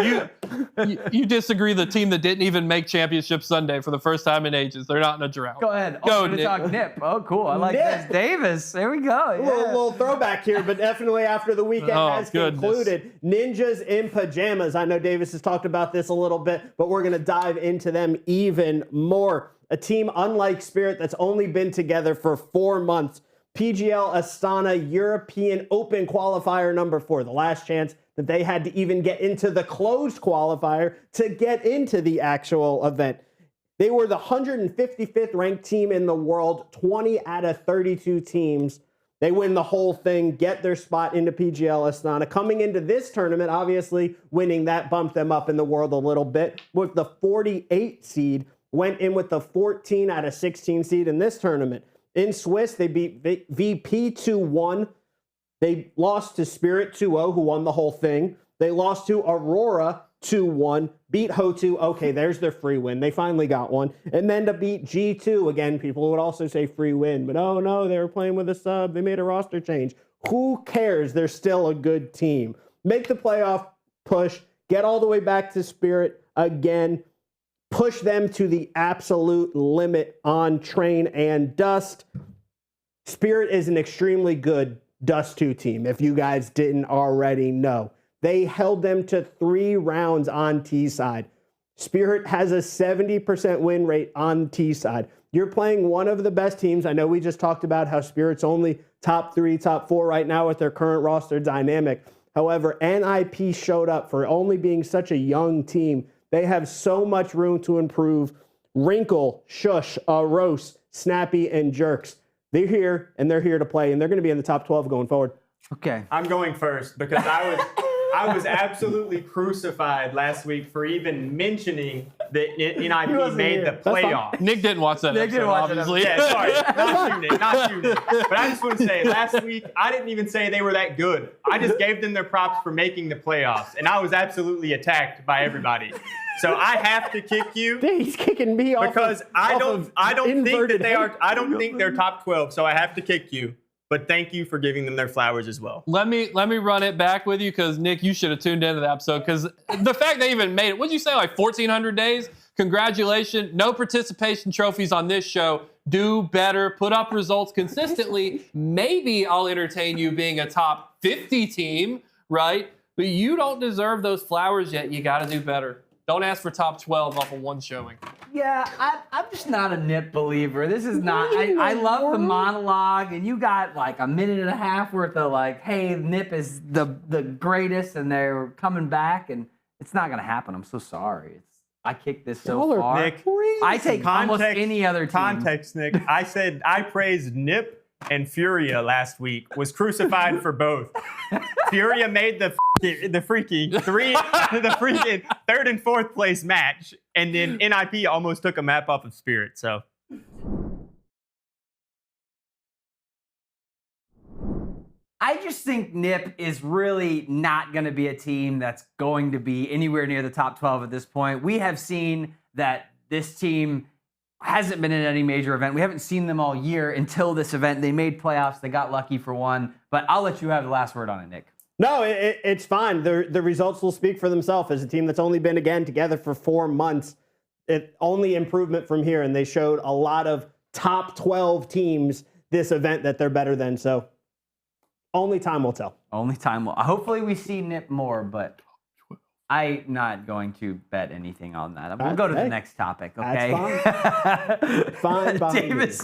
Speaker 4: You disagree the team that didn't even make Championship Sunday for the first time in ages. They're not in a drought.
Speaker 1: Go ahead.
Speaker 4: Go,
Speaker 1: Nick. Talk Nip. Oh, cool. I like
Speaker 2: Nip.
Speaker 1: this. Davis. There we go. Yeah.
Speaker 2: Little throwback here, but definitely after the weekend has concluded. Ninjas in pajamas. I know Davis has talked about this a little bit, but we're going to dive into them even more. A team unlike Spirit that's only been together for 4 months. PGL Astana European Open qualifier number 4, the last chance that they had to even get into the closed qualifier to get into the actual event. They were the 155th ranked team in the world, 20 out of 32 teams. They win the whole thing, get their spot into PGL Astana. Coming into this tournament, obviously winning that bumped them up in the world a little bit. With the 48 seed, went in with the 14 out of 16 seed in this tournament. In Swiss, they beat VP 2-1. They lost to Spirit 2-0, who won the whole thing. They lost to Aurora 2-1, beat HooXi. Okay, there's their free win. They finally got one. And then to beat G2, again, people would also say free win. But oh no, they were playing with a sub. They made a roster change. Who cares? They're still a good team. Make the playoff push. Get all the way back to Spirit again. Push them to the absolute limit on Train and Dust. Spirit is an extremely good Dust 2 team, if you guys didn't already know. They held them to 3 rounds on T side. Spirit has a 70% win rate on T side. You're playing one of the best teams. I know we just talked about how Spirit's only top 3, top 4 right now with their current roster dynamic. However, NIP showed up for only being such a young team. They have so much room to improve. Wrinkle, Shush, Rose, Snappy, and Jerks. They're here, and they're here to play, and they're going to be in the top 12 going forward.
Speaker 1: Okay.
Speaker 3: I'm going first because I was absolutely crucified last week for even mentioning that NIP made the playoff.
Speaker 4: Nick didn't watch that
Speaker 1: Nick
Speaker 4: episode,
Speaker 1: didn't watch that
Speaker 4: obviously.
Speaker 3: Yeah, sorry. Not you, Nick. But I just want to say, last week, I didn't even say they were that good. I just gave them their props for making the playoffs, and I was absolutely attacked by everybody. So I have to kick you
Speaker 2: He's kicking me off
Speaker 3: because I don't think that they are. I don't think they're top 12. So I have to kick you. But thank you for giving them their flowers as well.
Speaker 4: Let me run it back with you because Nick, you should have tuned into the episode because the fact they even made it. What'd you say? Like 1,400 days? Congratulations. No participation trophies on this show. Do better. Put up results consistently. Maybe I'll entertain you being a top 50 team, right? But you don't deserve those flowers yet. You got to do better. Don't ask for top 12 off of one showing.
Speaker 1: Yeah, I'm just not a Nip believer. This is not. I love the monologue, and you got like a minute and a half worth of like, hey, Nip is the greatest, and they're coming back, and it's not gonna happen. I'm so sorry. I kicked this so far.
Speaker 3: Nick,
Speaker 1: I take almost any other team.
Speaker 3: Context, Nick. I said I praised Nip and Furia last week. Was crucified for both. Furia made the freaking third and fourth place match, and then NIP almost took a map off of Spirit. So
Speaker 1: I just think Nip is really not going to be a team that's going to be anywhere near the top 12 at this point. We have seen that this team hasn't been in any major event. We haven't seen them all year until this event. They made playoffs. They got lucky for one. But I'll let you have the last word on it, Nick.
Speaker 2: No, it's fine. The results will speak for themselves. As a team that's only been, again, together for 4 months, only improvement from here. And they showed a lot of top 12 teams this event that they're better than. So only time will tell.
Speaker 1: Only time will. Hopefully we see Nip more, but I'm not going to bet anything on that. We'll go to the next topic, okay?
Speaker 2: That's fine. Fine.
Speaker 1: Davis.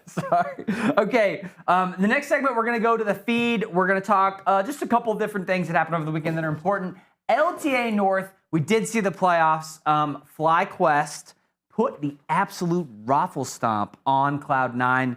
Speaker 1: Sorry. Okay. The next segment, we're going to go to the feed. We're going to talk just a couple of different things that happened over the weekend that are important. LTA North, we did see the playoffs. FlyQuest put the absolute raffle stomp on Cloud9.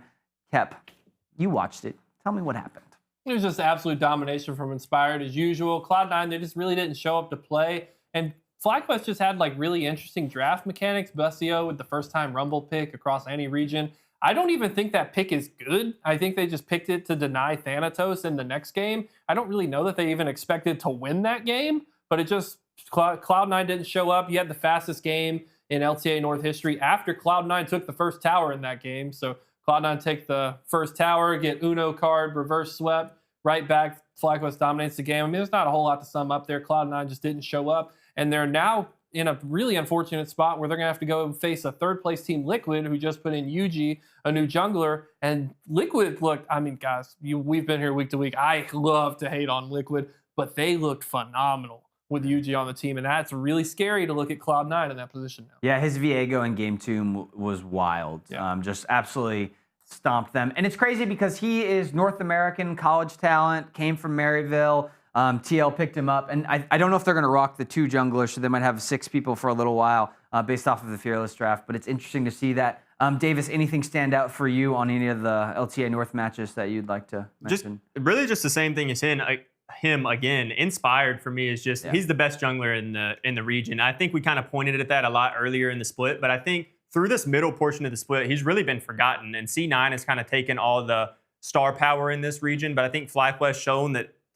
Speaker 1: Kep, you watched it. Tell me what happened.
Speaker 4: It was just absolute domination from Inspired as usual. Cloud9, they just really didn't show up to play. And FlyQuest just had like really interesting draft mechanics. Bussio with the first time Rumble pick across any region. I don't even think that pick is good. I think they just picked it to deny Thanatos in the next game. I don't really know that they even expected to win that game, but it just, Cloud9 didn't show up. You had the fastest game in LTA North history after Cloud9 took the first tower in that game. So Cloud9 take the first tower, get Uno card, reverse swept, right back. FlyQuest dominates the game. I mean, there's not a whole lot to sum up there. Cloud9 just didn't show up. And they're now in a really unfortunate spot where they're going to have to go and face a third-place team, Liquid, who just put in Yuji, a new jungler. And Liquid looked, I mean, guys, we've been here week to week. I love to hate on Liquid, but they looked phenomenal with Yuji on the team. And that's really scary to look at Cloud9 in that position now.
Speaker 1: Yeah, his Viego in game 2 was wild.
Speaker 4: Yeah.
Speaker 1: Just absolutely stomped them. And it's crazy because he is North American college talent, came from Maryville. TL picked him up. And I don't know if they're going to rock the 2 junglers, so they might have 6 people for a little while based off of the Fearless draft. But it's interesting to see that. Davis, anything stand out for you on any of the LTA North matches that you'd like to mention?
Speaker 3: Just the same thing as him again. Inspired for me is just he's the best jungler in the region. I think we kind of pointed at that a lot earlier in the split, but I think through this middle portion of the split, he's really been forgotten. And C9 has kind of taken all the star power in this region, but I think FlyQuest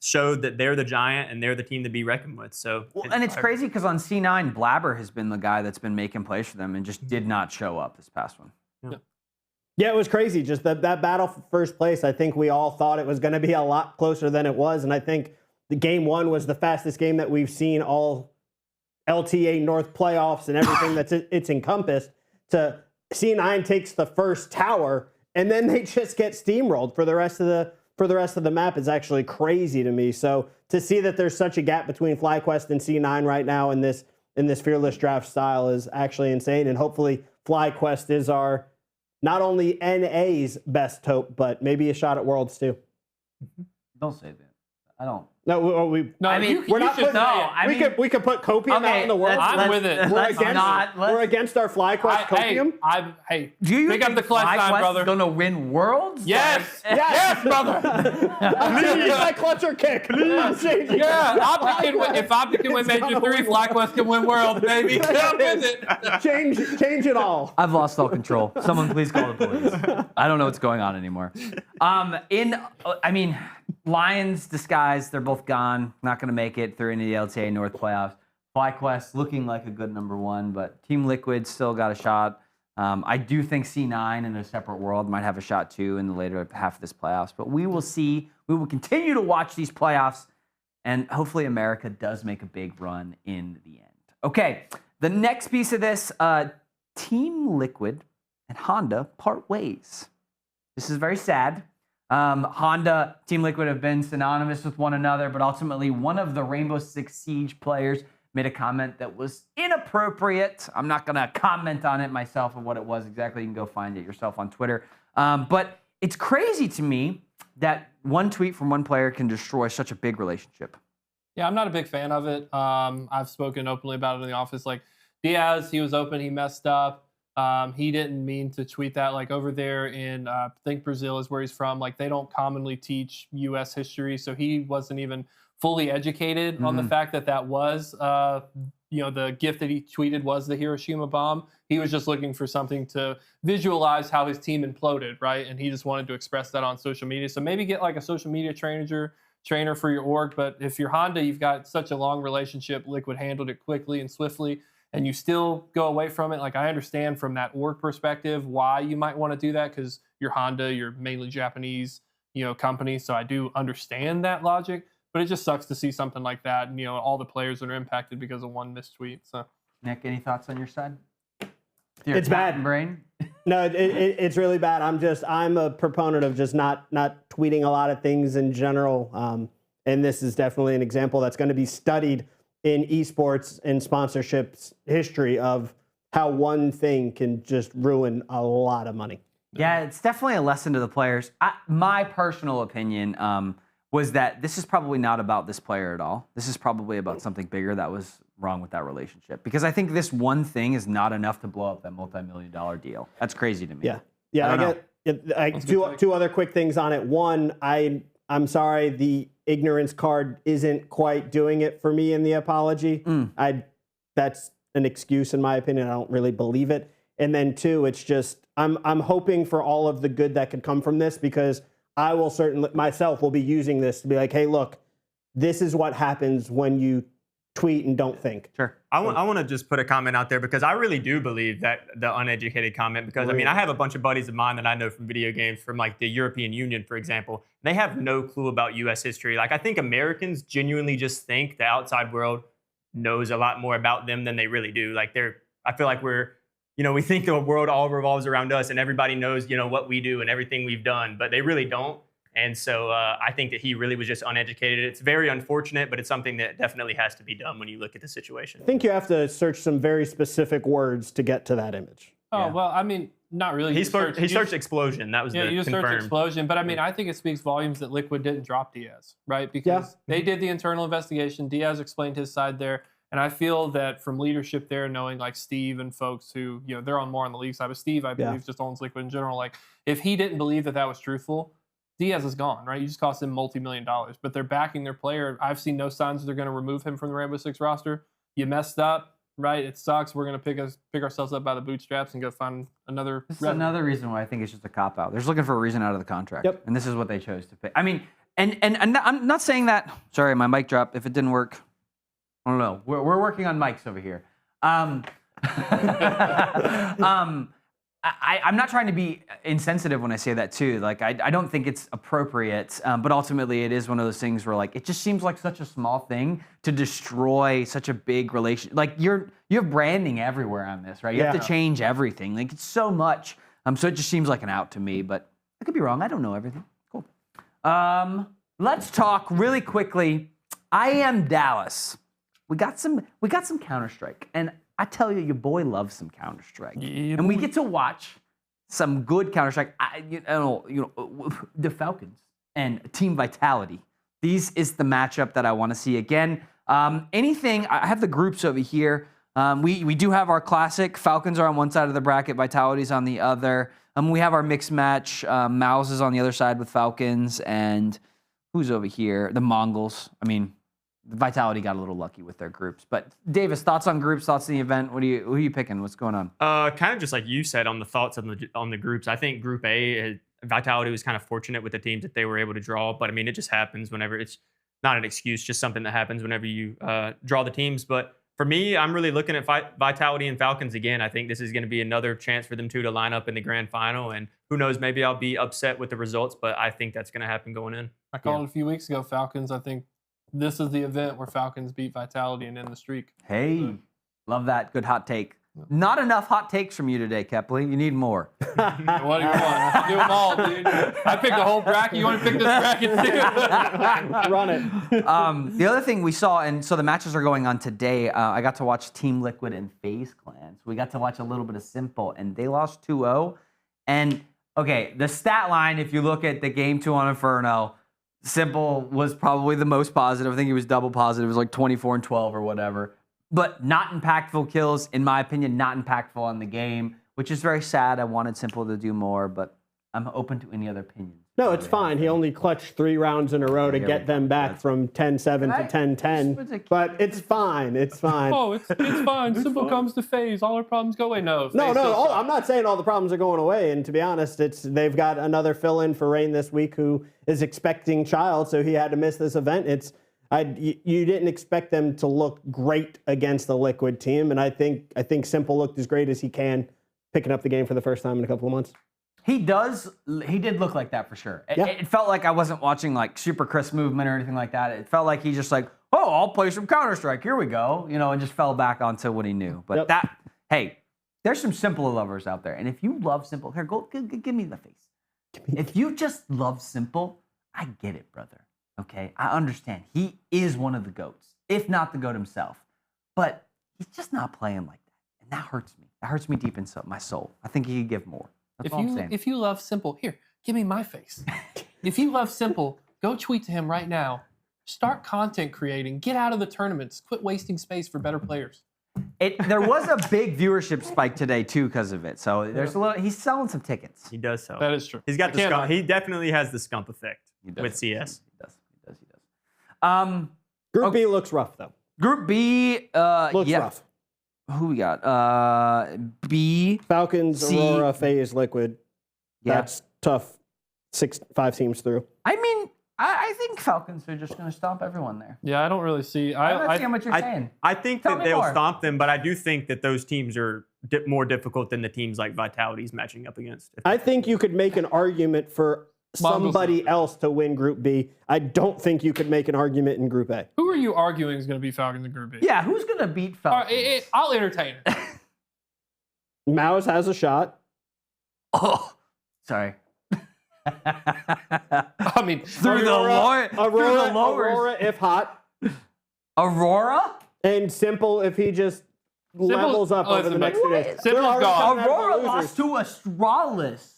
Speaker 3: showed that they're the giant and they're the team to be reckoned with. So,
Speaker 1: and it's crazy because on C9, Blabber has been the guy that's been making plays for them and just did not show up this past one.
Speaker 2: Yeah, it was crazy. Just that battle for first place, I think we all thought it was going to be a lot closer than it was. And I think the game 1 was the fastest game that we've seen all LTA North playoffs and everything that's it's encompassed. To C9 takes the first tower and then they just get steamrolled for the rest of the map is actually crazy to me. So to see that there's such a gap between FlyQuest and C9 right now in this Fearless draft style is actually insane. And hopefully FlyQuest is our not only NA's best hope, but maybe a shot at Worlds too.
Speaker 1: Don't say that. I don't.
Speaker 2: No, we're not putting. We could put Copium out in the world.
Speaker 4: I'm with it.
Speaker 2: We're against our FlyQuest Copium.
Speaker 4: Hey,
Speaker 1: do you
Speaker 4: pick
Speaker 1: think
Speaker 4: up the clutch time, brother?
Speaker 1: Going to win Worlds?
Speaker 4: Yes,
Speaker 2: like,
Speaker 4: yes, brother.
Speaker 2: I'm changing my clutch or kick.
Speaker 4: Yeah, Optic can win. If Optic can win Major 3, FlyQuest can win World, baby. I'm with it.
Speaker 2: Change it all.
Speaker 1: I've lost all control. Someone please call the police. I don't know what's going on anymore. Lions disguise, they're both gone. Not going to make it through any of the LTA North playoffs. FlyQuest looking like a good number 1, but Team Liquid still got a shot. I do think C9 in a separate world might have a shot too in the later half of this playoffs, but we will see. We will continue to watch these playoffs, and hopefully America does make a big run in the end. Okay, the next piece of this, Team Liquid and Honda part ways. This is very sad. Honda, Team Liquid have been synonymous with one another, but ultimately one of the Rainbow Six Siege players made a comment that was inappropriate. I'm not going to comment on it myself of what it was exactly. You can go find it yourself on Twitter. But it's crazy to me that one tweet from one player can destroy such a big relationship.
Speaker 4: Yeah, I'm not a big fan of it. I've spoken openly about it in the office. Like Diaz, he was open, he messed up. He didn't mean to tweet that. Like over there in, I think Brazil is where he's from. Like they don't commonly teach U.S. history, so he wasn't even fully educated on the fact that that was, the gift that he tweeted was the Hiroshima bomb. He was just looking for something to visualize how his team imploded, right? And he just wanted to express that on social media. So maybe get like a social media trainer for your org. But if you're Honda, you've got such a long relationship. Liquid handled it quickly and swiftly, and you still go away from it. Like I understand from that org perspective why you might want to do that, because you're Honda, you're mainly Japanese, company. So I do understand that logic. But it just sucks to see something like that, and all the players that are impacted because of one missed tweet. So,
Speaker 1: Nick, any thoughts on your side?
Speaker 2: It's bad.
Speaker 1: Brain.
Speaker 2: No, it's really bad. I'm a proponent of just not tweeting a lot of things in general. And this is definitely an example that's going to be studied in esports and sponsorships history of how one thing can just ruin a lot of money.
Speaker 1: Yeah, it's definitely a lesson to the players. My personal opinion was that this is probably not about this player at all. This is probably about something bigger that was wrong with that relationship. Because I think this one thing is not enough to blow up that multi-million-dollar deal. That's crazy to me.
Speaker 2: Yeah. I get two other quick things on it. One, I'm sorry, the ignorance card isn't quite doing it for me in the apology. That's an excuse in my opinion. I don't really believe it. And then two, it's just I'm hoping for all of the good that could come from this, because I will certainly myself will be using this to be like, hey, look, this is what happens when you tweet and don't think.
Speaker 1: Sure.
Speaker 3: I want to just put a comment out there, because I really do believe that the uneducated comment, because
Speaker 2: Really?
Speaker 3: I mean, I have a bunch of buddies of mine that I know from video games, from like the European Union, for example. They have no clue about U.S. history. Like I think Americans genuinely just think the outside world knows a lot more about them than they really do. Like I feel like we think the world all revolves around us and everybody knows, what we do and everything we've done, but they really don't. And so I think that he really was just uneducated. It's very unfortunate, but it's something that definitely has to be done when you look at the situation.
Speaker 2: I think you have to search some very specific words to get to that image.
Speaker 4: Oh, well, I mean, not really.
Speaker 3: He searched explosion. That was the
Speaker 4: you
Speaker 3: confirmed.
Speaker 4: searched explosion. But I mean, I think it speaks volumes that Liquid didn't drop Diaz, right? Because they did the internal investigation. Diaz explained his side there. And I feel that from leadership there, knowing like Steve and folks who, they're more on the league side, but Steve, I believe, just owns Liquid in general. Like, if he didn't believe that was truthful, Diaz is gone, right? You just cost him multi-million-dollars, but they're backing their player. I've seen no signs that they're going to remove him from the Rainbow Six roster. You messed up, right? It sucks. We're going to pick ourselves up by the bootstraps and go find another.
Speaker 1: This is another reason why I think it's just a cop-out. They're just looking for a reason out of the contract.
Speaker 2: Yep.
Speaker 1: And this is what they chose to pay. I mean, and I'm not saying that. Sorry, my mic dropped. If it didn't work, I don't know. We're working on mics over here. I'm not trying to be insensitive when I say that too. Like I don't think it's appropriate, but ultimately it is one of those things where like it just seems like such a small thing to destroy such a big relation. Like you have branding everywhere on this, right? You have to change everything. Like it's so much. So it just seems like an out to me, but I could be wrong. I don't know everything. Cool. Let's talk really quickly. IEM Dallas. We got some Counter-Strike, and I tell you, your boy loves some Counter-Strike, and we get to watch some good Counter-Strike. The Falcons and Team Vitality. These is the matchup that I want to see again. I have the groups over here. We do have our classic. Falcons are on one side of the bracket, Vitality's on the other. We have our mixed match. Mouse is on the other side with Falcons, and who's over here? The Mongols. I mean, Vitality got a little lucky with their groups. But Davis, thoughts on groups, thoughts on the event? Who are you picking? What's going on?
Speaker 3: Kind of just like you said on the thoughts on the groups. I think Group A, Vitality was kind of fortunate with the teams that they were able to draw. But I mean, it just happens whenever it's not an excuse, just something that happens whenever you draw the teams. But For me, I'm really looking at Vitality and Falcons again. I think this is going to be another chance for them two to line up in the grand final. And who knows, maybe I'll be upset with the results, but I think that's going to happen going in.
Speaker 4: I called it a few weeks ago, Falcons. I think this is the event where Falcons beat Vitality and end the streak.
Speaker 1: Hey, love that. Good hot take. Not enough hot takes from you today, Kepley. You need more.
Speaker 4: What do you want? Do them all, dude. I picked the whole bracket. You want to pick this bracket too?
Speaker 2: Run it.
Speaker 1: The other thing we saw, and so the matches are going on today, I got to watch Team Liquid and FaZe Clan. So we got to watch a little bit of Simple, and they lost 2-0. And, okay, the stat line, if you look at the game 2 on Inferno, Simple was probably the most positive. I think he was double positive. It was like 24 and 12 or whatever. But not impactful kills, in my opinion, not impactful on the game, which is very sad. I wanted Simple to do more, but I'm open to any other opinions.
Speaker 2: No, it's fine. He only clutched 3 rounds in a row to get them back from 10-7 to 10-10. But it's fine. It's fine.
Speaker 4: Oh, it's fine. Simple comes to FaZe. All our problems go away. No,
Speaker 2: I'm not saying all the problems are going away. And to be honest, they've got another fill-in for Rain this week who is expecting child, so he had to miss this event. You didn't expect them to look great against the Liquid team, and I think Simple looked as great as he can, picking up the game for the first time in a couple of months.
Speaker 1: He did look like that for sure. It felt like I wasn't watching like super crisp movement or anything like that. It felt like he just like, oh, I'll play some Counter-Strike. Here we go. And just fell back onto what he knew. But hey, there's some Simple lovers out there. And if you love Simple, here, go give me the face. If you just love Simple, I get it, brother. Okay, I understand. He is one of the GOATs, if not the GOAT himself. But he's just not playing like that. And that hurts me. That hurts me deep inside my soul. I think he could give more. That's all I'm saying.
Speaker 4: If you love Simple, here, give me my face. If you love Simple, go tweet to him right now. Start content creating. Get out of the tournaments. Quit wasting space for better players.
Speaker 1: There was a big viewership spike today, too, because of it. So there's a little. He's selling some tickets.
Speaker 3: He does sell.
Speaker 4: That is true.
Speaker 3: He's got the scump. He definitely has the scump effect with CS.
Speaker 1: He does.
Speaker 2: Group B looks rough, though.
Speaker 1: Group B,
Speaker 2: Looks rough.
Speaker 1: Who we got? B.
Speaker 2: Falcons,
Speaker 1: C.
Speaker 2: Aurora, FaZe, Liquid.
Speaker 1: Yeah.
Speaker 2: That's tough. 5 teams through.
Speaker 1: I mean, I think Falcons are just going to stomp everyone there.
Speaker 4: Yeah, I don't really see.
Speaker 1: I don't understand what you're saying.
Speaker 3: I think
Speaker 1: Tell
Speaker 3: that
Speaker 1: me
Speaker 3: they'll
Speaker 1: more.
Speaker 3: stomp them, but I do think that those teams are more difficult than the teams like Vitality's matching up against.
Speaker 2: I think you could make an argument for somebody else to win Group B. I don't think you could make an argument in Group A.
Speaker 4: Who are you arguing is going to be Falcons in Group B?
Speaker 1: Yeah, who's going to beat
Speaker 4: All
Speaker 1: Falcons?
Speaker 4: right, I'll entertain it.
Speaker 2: Mouse has a shot.
Speaker 1: Oh, sorry.
Speaker 4: I mean,
Speaker 1: Through the lowers.
Speaker 2: Aurora if hot.
Speaker 1: Aurora?
Speaker 2: And Simple if he just levels up over the next 2 days.
Speaker 4: Simple's gone.
Speaker 1: Aurora lost to Astralis.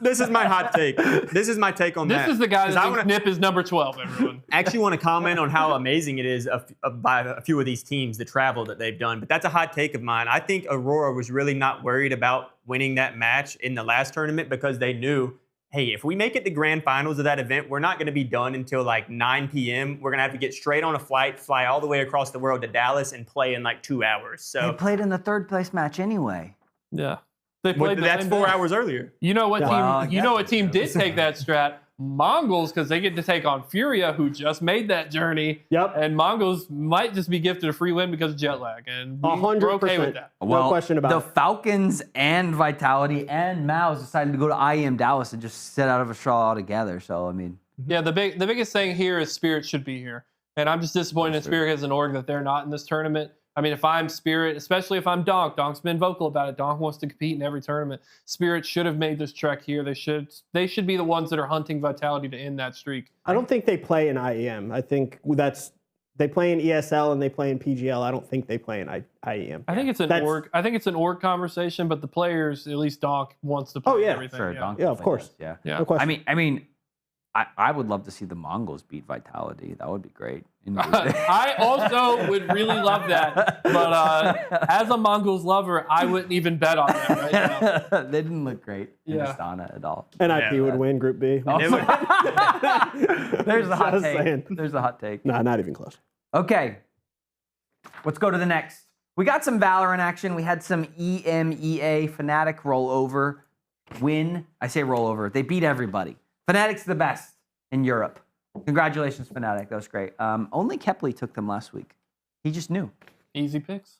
Speaker 3: This is my hot take. This is my take on that.
Speaker 4: This is the guy
Speaker 3: 'Cause
Speaker 4: that
Speaker 3: I
Speaker 4: thinks
Speaker 3: wanna-
Speaker 4: Nip is number 12, everyone.
Speaker 3: I actually want to comment on how amazing it is by a few of these teams, the travel that they've done. But that's a hot take of mine. I think Aurora was really not worried about winning that match in the last tournament because they knew, hey, if we make it to grand finals of that event, we're not going to be done until like 9 p.m. We're going to have to get straight on a flight, fly all the way across the world to Dallas and play in like 2 hours.
Speaker 1: They
Speaker 3: So
Speaker 1: played in the third place match anyway.
Speaker 4: Yeah. They played the
Speaker 3: that's
Speaker 4: same
Speaker 3: 4
Speaker 4: day.
Speaker 3: hours earlier.
Speaker 4: You know what team?
Speaker 1: Well,
Speaker 4: You
Speaker 1: yeah.
Speaker 4: know what team did take that strat? Mongols, because they get to take on Furia, who just made that journey.
Speaker 2: Yep.
Speaker 4: And Mongols might just be gifted a free win because of jet lag, and we're
Speaker 2: 100%.
Speaker 4: okay with that.
Speaker 2: No question about
Speaker 1: the
Speaker 2: it.
Speaker 1: Falcons and Vitality and Mouse decided to go to IEM Dallas and just sit out of a straw altogether. So, I mean.
Speaker 4: Yeah, the biggest thing here is Spirit should be here, and I'm just disappointed in Spirit as an org that they're not in this tournament. I mean, if I'm Spirit, especially if I'm Donk, Donk's been vocal about it. Donk wants to compete in every tournament. Spirit should have made this trek here. They should be the ones that are hunting Vitality to end that streak.
Speaker 2: I don't think they play in IEM. I think they play in ESL and they play in PGL. I don't think they play in IEM.
Speaker 4: I think it's an org. I think it's an org conversation, but the players, at least Donk, wants to play everything.
Speaker 1: Sure,
Speaker 4: yeah.
Speaker 1: Donk
Speaker 2: Yeah, of
Speaker 1: can play
Speaker 2: course.
Speaker 1: this, Yeah.
Speaker 4: Yeah.
Speaker 2: No question.
Speaker 1: I mean, I would love to see the Mongols beat Vitality. That would be great.
Speaker 4: I also would really love that, but as a Mongols lover, I wouldn't even bet on that right now.
Speaker 1: They didn't look great in
Speaker 4: Yeah.
Speaker 1: Astana at all.
Speaker 2: NIP would win Group B.
Speaker 3: It would-
Speaker 1: There's a hot
Speaker 2: Just
Speaker 1: take.
Speaker 2: saying.
Speaker 1: There's a hot take.
Speaker 2: Nah, not even close.
Speaker 1: Okay, let's go to the next. We got some Valorant action. We had some EMEA Fnatic rollover win. I say rollover. They beat everybody. Fnatic's the best in Europe. Congratulations, Fnatic. That was great. Only Kepley took them last week. He just knew.
Speaker 4: Easy picks.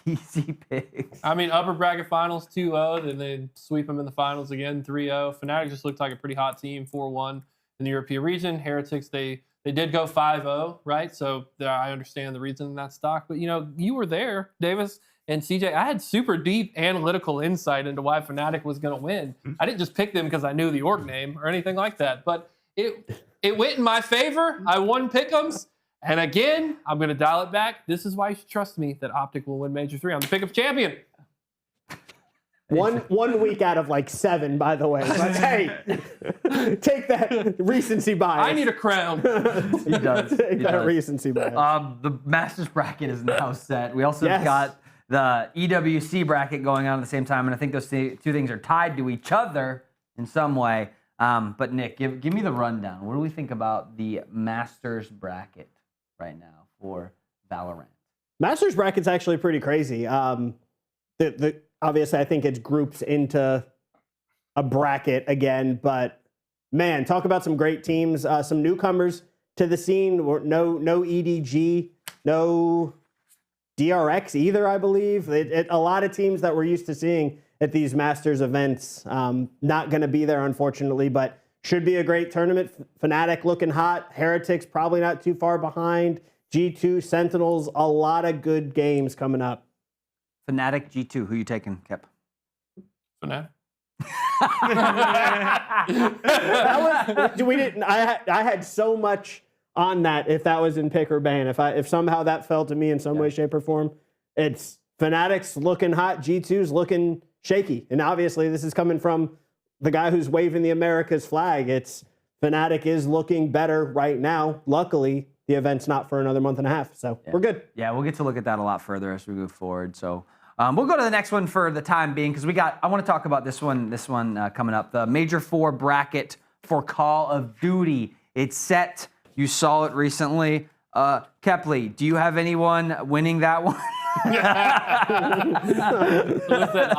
Speaker 1: Easy picks.
Speaker 4: I mean, upper bracket finals 2-0, then they sweep them in the finals again 3-0. Fnatic just looked like a pretty hot team, 4-1 in the European region. Heretics, they did go 5-0, right? So I understand the reason in that stock. But, you were there, Davis and CJ. I had super deep analytical insight into why Fnatic was going to win. I didn't just pick them because I knew the org name or anything like that. But it went in my favor. I won pick'ems. And again, I'm going to dial it back. This is why you should trust me that Optic will win Major 3. I'm the pick-up champion.
Speaker 2: One week out of like 7, by the way. But hey, take that recency bias.
Speaker 4: I need a crown.
Speaker 1: He does.
Speaker 2: Take that recency bias.
Speaker 1: The Masters bracket is now set. We also got the EWC bracket going on at the same time, and I think those two things are tied to each other in some way. But Nick, give me the rundown. What do we think about the Masters bracket right now for Valorant?
Speaker 2: Masters bracket's actually pretty crazy. Obviously, I think it's grouped into a bracket again, but man, talk about some great teams. Some newcomers to the scene. No EDG, no DRX either, I believe. A lot of teams that we're used to seeing at these Masters events. Not going to be there, unfortunately, but should be a great tournament. Fnatic looking hot. Heretics probably not too far behind. G2, Sentinels, a lot of good games coming up.
Speaker 1: Fnatic, G2, who you taking, Kep?
Speaker 4: Fnatic.
Speaker 2: I had so much on that if that was in pick or ban. If somehow that fell to me in some way, shape, or form, it's Fnatic's looking hot, G2's looking shaky. And obviously this is coming from the guy who's waving the America's flag. It's Fnatic is looking better right now. Luckily, the event's not for another month and a half, so we're good.
Speaker 1: Yeah, we'll get to look at that a lot further as we move forward. So we'll go to the next one for the time being because I want to talk about this one coming up. The Major 4 bracket for Call of Duty. It's set. You saw it recently. Kepley, do you have anyone winning that one?
Speaker 4: Listen,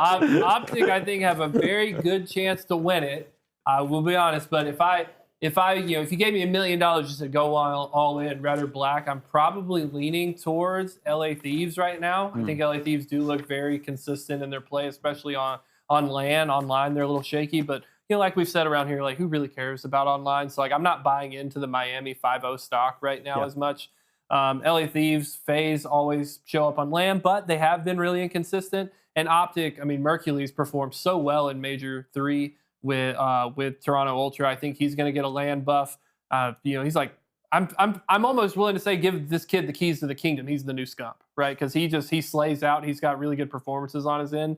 Speaker 4: Optic, I think, have a very good chance to win it. I will be honest, but if you gave me $1 million just to go all in, red or black, I'm probably leaning towards LA Thieves right now. I think LA Thieves do look very consistent in their play, especially on LAN. Online, they're a little shaky, but like we've said around here, like who really cares about online? So I'm not buying into the Miami 5-0 stock right now as much. LA Thieves, FaZe always show up on LAN, but they have been really inconsistent. And Optic, Mercury's performed so well in Major 3 with Toronto Ultra. I think he's going to get a LAN buff. He's like, I'm almost willing to say give this kid the keys to the kingdom. He's the new Scump, right? Because he slays out. He's got really good performances on his end.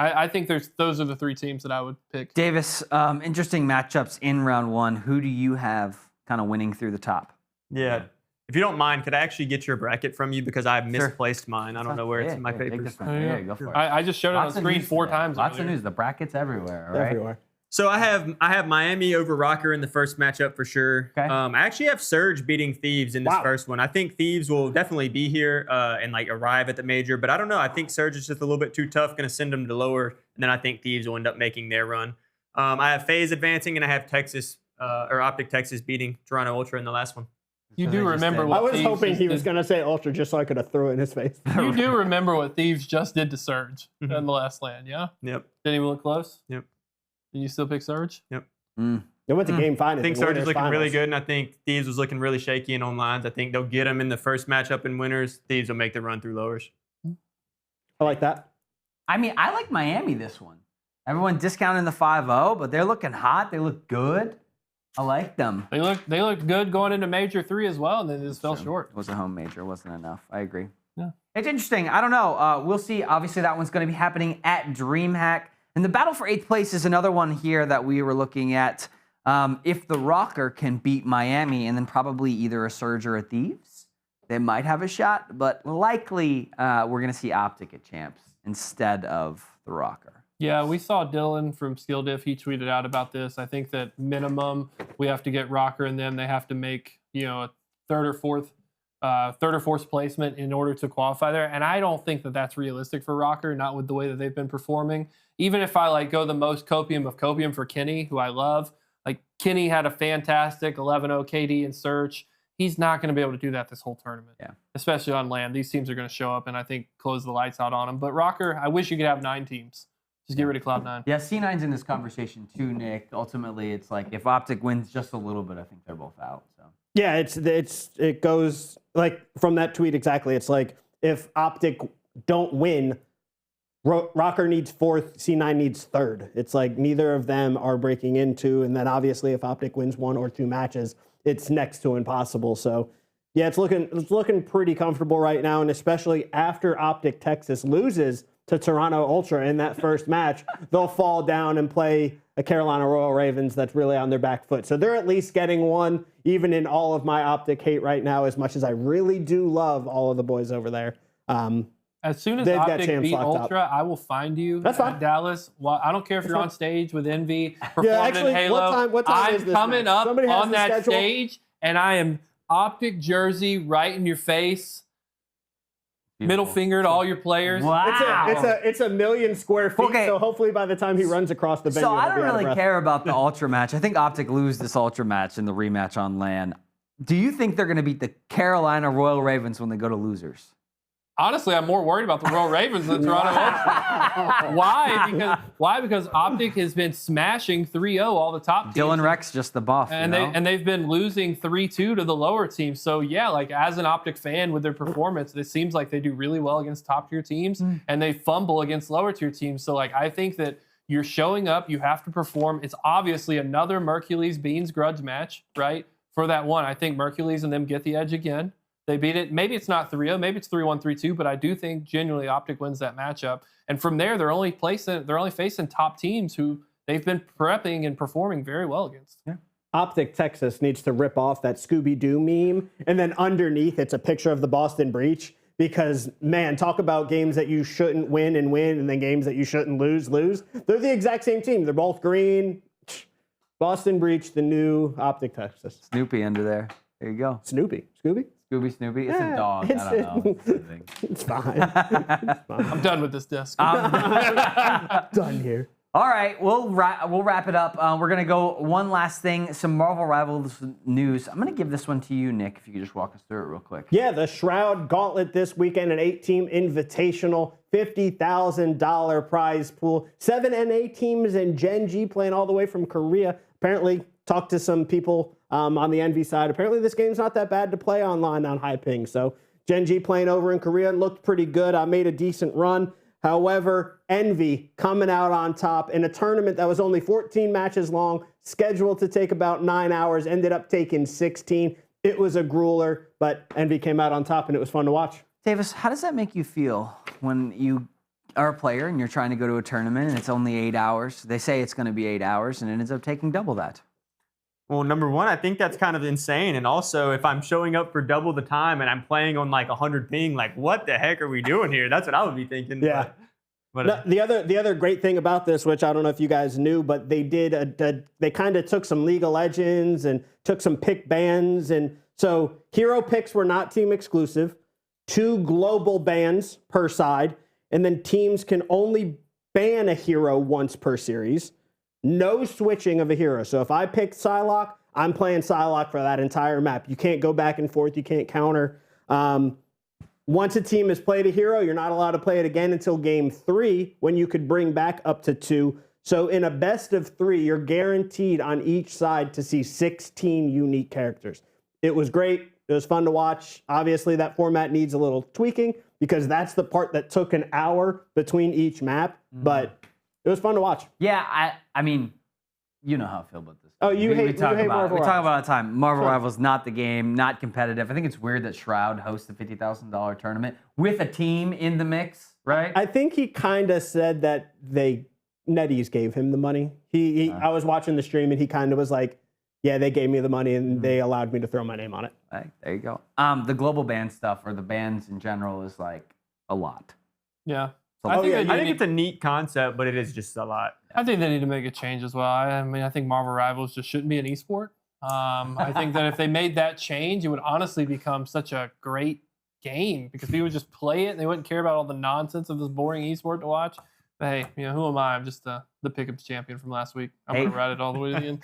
Speaker 4: I think those are the 3 teams that I would pick.
Speaker 1: Davis, interesting matchups in round 1. Who do you have kind of winning through the top?
Speaker 3: Yeah. If you don't mind, could I actually get your bracket from you because I've misplaced mine? I don't know where it's in my papers.
Speaker 1: Yeah, go for it.
Speaker 4: I just showed it on screen 4 times.
Speaker 1: Lots of news. The bracket's everywhere, right?
Speaker 2: Everywhere.
Speaker 3: So I have Miami over Rocker in the first matchup for sure.
Speaker 1: Okay.
Speaker 3: I actually have Surge beating Thieves in this first one. I think Thieves will definitely be here and arrive at the major, but I don't know. I think Surge is just a little bit too tough, going to send them to lower, and then I think Thieves will end up making their run. I have FaZe advancing, and I have Optic Texas beating Toronto Ultra in the last one.
Speaker 4: You do remember what
Speaker 2: I was
Speaker 4: Thieves
Speaker 2: hoping he
Speaker 4: did.
Speaker 2: was going to say Ultra just so I could have threw it in his face.
Speaker 4: You do remember what Thieves just did to Surge in the last LAN, yeah?
Speaker 3: Yep.
Speaker 4: Didn't even look close?
Speaker 3: Yep.
Speaker 4: And you still pick Surge?
Speaker 3: Yep.
Speaker 2: They went to game finals.
Speaker 3: I think Surge is looking really good, and I think Thieves was looking really shaky in lines. I think they'll get them in the first matchup in winners. Thieves will make the run through lowers.
Speaker 2: I like that.
Speaker 1: I like Miami this one. Everyone discounting the 5-0, but they're looking hot. They look good. I like them.
Speaker 4: They looked good going into Major 3 as well, and then just fell short.
Speaker 1: It was a home major. Wasn't enough. I agree.
Speaker 4: Yeah.
Speaker 1: It's interesting. I don't know. We'll see. Obviously, that one's going to be happening at DreamHack. And the battle for 8th place is another one here that we were looking at. If the Rocker can beat Miami and then probably either a Surge or a Thieves, they might have a shot. But likely, we're going to see Optic at Champs instead of the Rocker.
Speaker 4: Yeah, we saw Dylan from Skill Diff. He tweeted out about this. I think that minimum we have to get Rocker and them. They have to make a third or fourth placement in order to qualify there. And I don't think that that's realistic for Rocker, not with the way that they've been performing. Even if I go the most copium of copium for Kenny, who I love. Kenny had a fantastic 11-0 KD in Search. He's not going to be able to do that this whole tournament.
Speaker 1: Yeah.
Speaker 4: Especially on land. These teams are going to show up and I think close the lights out on him. But Rocker, I wish you could have 9 teams. Just get rid of Cloud9.
Speaker 1: Yeah, C9's in this conversation too, Nick. Ultimately, it's like if Optic wins just a little bit, I think they're both out. So
Speaker 2: Yeah, it goes like from that tweet exactly. It's like if Optic don't win, Rocker needs 4th, C9 needs 3rd. It's like neither of them are breaking into, and then obviously if Optic wins 1 or 2 matches, it's next to impossible. So yeah, it's looking pretty comfortable right now, and especially after Optic Texas loses to Toronto Ultra in that first match, they'll fall down and play a Carolina Royal Ravens that's really on their back foot. So they're at least getting one, even in all of my Optic hate right now, as much as I really do love all of the boys over there.
Speaker 4: As soon as
Speaker 2: They've got
Speaker 4: Optic
Speaker 2: champs
Speaker 4: beat
Speaker 2: locked up.
Speaker 4: Ultra, I will find you
Speaker 2: That's
Speaker 4: at
Speaker 2: fine.
Speaker 4: Dallas. Well, I don't care if you're on stage with Envy, performing
Speaker 2: actually,
Speaker 4: in Halo.
Speaker 2: what time is
Speaker 4: I'm
Speaker 2: this
Speaker 4: coming
Speaker 2: match?
Speaker 4: up
Speaker 2: Somebody has
Speaker 4: on
Speaker 2: the
Speaker 4: that
Speaker 2: schedule?
Speaker 4: stage, and I am Optic jersey right in your face. Middle finger to all your players.
Speaker 1: wow.
Speaker 2: It's a million square feet,
Speaker 1: Okay.
Speaker 2: so hopefully by the time he runs across the venue,
Speaker 1: So I
Speaker 2: he'll be
Speaker 1: don't
Speaker 2: out of
Speaker 1: really
Speaker 2: breath.
Speaker 1: care about the Ultra match. I think Optic lose this Ultra match in the rematch on LAN. Do you think they're going to beat the Carolina Royal Ravens when they go to losers?
Speaker 4: Honestly, I'm more worried about the Royal Ravens than Toronto Ultra. Why? Because Optic has been smashing 3-0 all the top teams.
Speaker 1: Dylan Rex just the buff.
Speaker 4: And
Speaker 1: you know?
Speaker 4: they've been losing 3-2 to the lower teams. So yeah, like as an Optic fan with their performance, it seems like they do really well against top tier teams and they fumble against lower tier teams. So like I think that you're showing up, you have to perform. It's obviously another Mercules Beans grudge match, right? For that one, I think Mercules and them get the edge again. They beat it. Maybe it's not 3-0, maybe it's 3-1, 3-2, but I do think genuinely Optic wins that matchup. And from there, they're only facing top teams who they've been prepping and performing very well against.
Speaker 1: Yeah.
Speaker 2: Optic Texas needs to rip off that Scooby-Doo meme, and then underneath it's a picture of the Boston Breach, because, man, talk about games that you shouldn't win, and then games that you shouldn't lose. They're the exact same team. They're both green. Boston Breach, the new Optic Texas.
Speaker 1: Snoopy under there. There you go.
Speaker 2: Scooby?
Speaker 1: Snoopy. It's a dog.
Speaker 2: It's-
Speaker 1: I don't know. It's a thing.
Speaker 2: It's fine.
Speaker 4: I'm done with this disc.
Speaker 2: Done here.
Speaker 1: All right, we'll wrap it up. We're going to go one last thing, some Marvel Rivals news. I'm going to give this one to you, Nick, if you could just walk us through it real quick.
Speaker 2: Yeah, the Shroud Gauntlet this weekend, an 8-team invitational, $50,000 prize pool. 7 NA teams and Gen G playing all the way from Korea. Apparently, talked to some people on the Envy side. Apparently, this game's not that bad to play online on high ping. So, Gen G playing over in Korea looked pretty good. I made a decent run. However, Envy coming out on top in a tournament that was only 14 matches long, scheduled to take about 9 hours, ended up taking 16. It was a grueler, but Envy came out on top and it was fun to watch.
Speaker 1: Davis, how does that make you feel when you are a player and you're trying to go to a tournament and it's only 8 hours? They say it's going to be 8 hours and it ends up taking double that.
Speaker 3: Well, number one, I think that's kind of insane. And also, if I'm showing up for double the time and I'm playing on like 100 ping, like what the heck are we doing here? That's what I would be thinking.
Speaker 2: Yeah.
Speaker 3: But
Speaker 2: No, the other great thing about this, which I don't know if you guys knew, but they they kind of took some League of Legends and took some pick bans, and so hero picks were not team exclusive. 2 global bans per side, and then teams can only ban a hero once per series. No switching of a hero. So if I pick Psylocke, I'm playing Psylocke for that entire map. You can't go back and forth. You can't counter. Once a team has played a hero, you're not allowed to play it again until game 3, when you could bring back up to 2. So in a best of 3, you're guaranteed on each side to see 16 unique characters. It was great. It was fun to watch. Obviously, that format needs a little tweaking because that's the part that took an hour between each map, but it was fun to watch.
Speaker 1: Yeah, I mean, you know how I feel about this.
Speaker 2: Oh, you hate
Speaker 1: talk
Speaker 2: Marvel
Speaker 1: We talk
Speaker 2: Rivals.
Speaker 1: about it all the time. Marvel
Speaker 2: Sure.
Speaker 1: Rivals, not the game, not competitive. I think it's weird that Shroud hosts a $50,000 tournament with a team in the mix, right?
Speaker 2: I think he kind of said that NetEase gave him the money. I was watching the stream and he kind of was like, yeah, they gave me the money and they allowed me to throw my name on it.
Speaker 1: Hey, there you go. The global ban stuff, or the bans in general, is like a lot.
Speaker 4: Yeah.
Speaker 1: I think
Speaker 3: I think it's a neat concept, but it is just a lot.
Speaker 4: I think they need to make a change as well. I mean, I think Marvel Rivals just shouldn't be an esport. I think that if they made that change, it would honestly become such a great game because people would just play it and they wouldn't care about all the nonsense of this boring esport to watch. Hey, who am I? I'm just the pickups champion from last week. I'm going to ride it all the way to the end.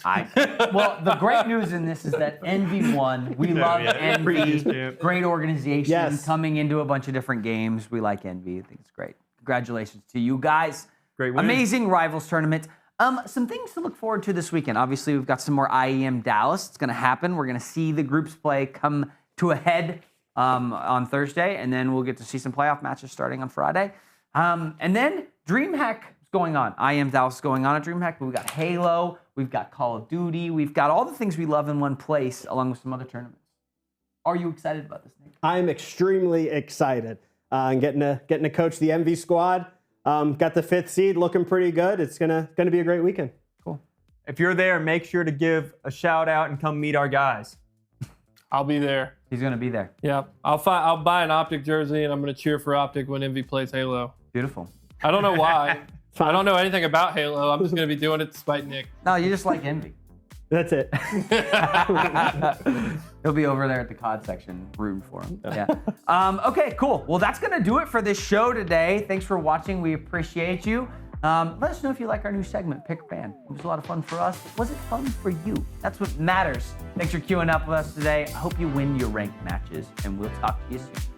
Speaker 1: Well, the great news in this is that Envy won. We love Envy. Great organization coming into a bunch of different games. We like Envy. I think it's great. Congratulations to you guys.
Speaker 3: Great win.
Speaker 1: Amazing Rivals tournament. Some things to look forward to this weekend. Obviously, we've got some more IEM Dallas. It's going to happen. We're going to see the groups play come to a head on Thursday, and then we'll get to see some playoff matches starting on Friday. And then DreamHack is going on. IEM Dallas is going on at DreamHack, but we've got Halo, we've got Call of Duty, we've got all the things we love in one place, along with some other tournaments. Are you excited about this, Nick?
Speaker 2: I'm extremely excited. Getting to coach the MV squad. Got the 5th seed, looking pretty good. It's gonna be a great weekend.
Speaker 1: Cool.
Speaker 3: If you're there, make sure to give a shout out and come meet our guys.
Speaker 4: I'll be there.
Speaker 1: He's going to be there.
Speaker 4: Yeah, I'll buy an Optic jersey and I'm going to cheer for Optic when Envy plays Halo.
Speaker 1: Beautiful.
Speaker 4: I don't know why. I don't know anything about Halo. I'm just going to be doing it to spite Nick.
Speaker 1: No, you just like Envy.
Speaker 2: That's it.
Speaker 1: He'll be over there at the COD section rooting for him. Yeah. Okay, cool. Well, that's going to do it for this show today. Thanks for watching. We appreciate you. Let us know if you like our new segment, Pick Fan. It was a lot of fun for us. Was it fun for you? That's what matters. Thanks for queuing up with us today. I hope you win your ranked matches, and we'll talk to you soon.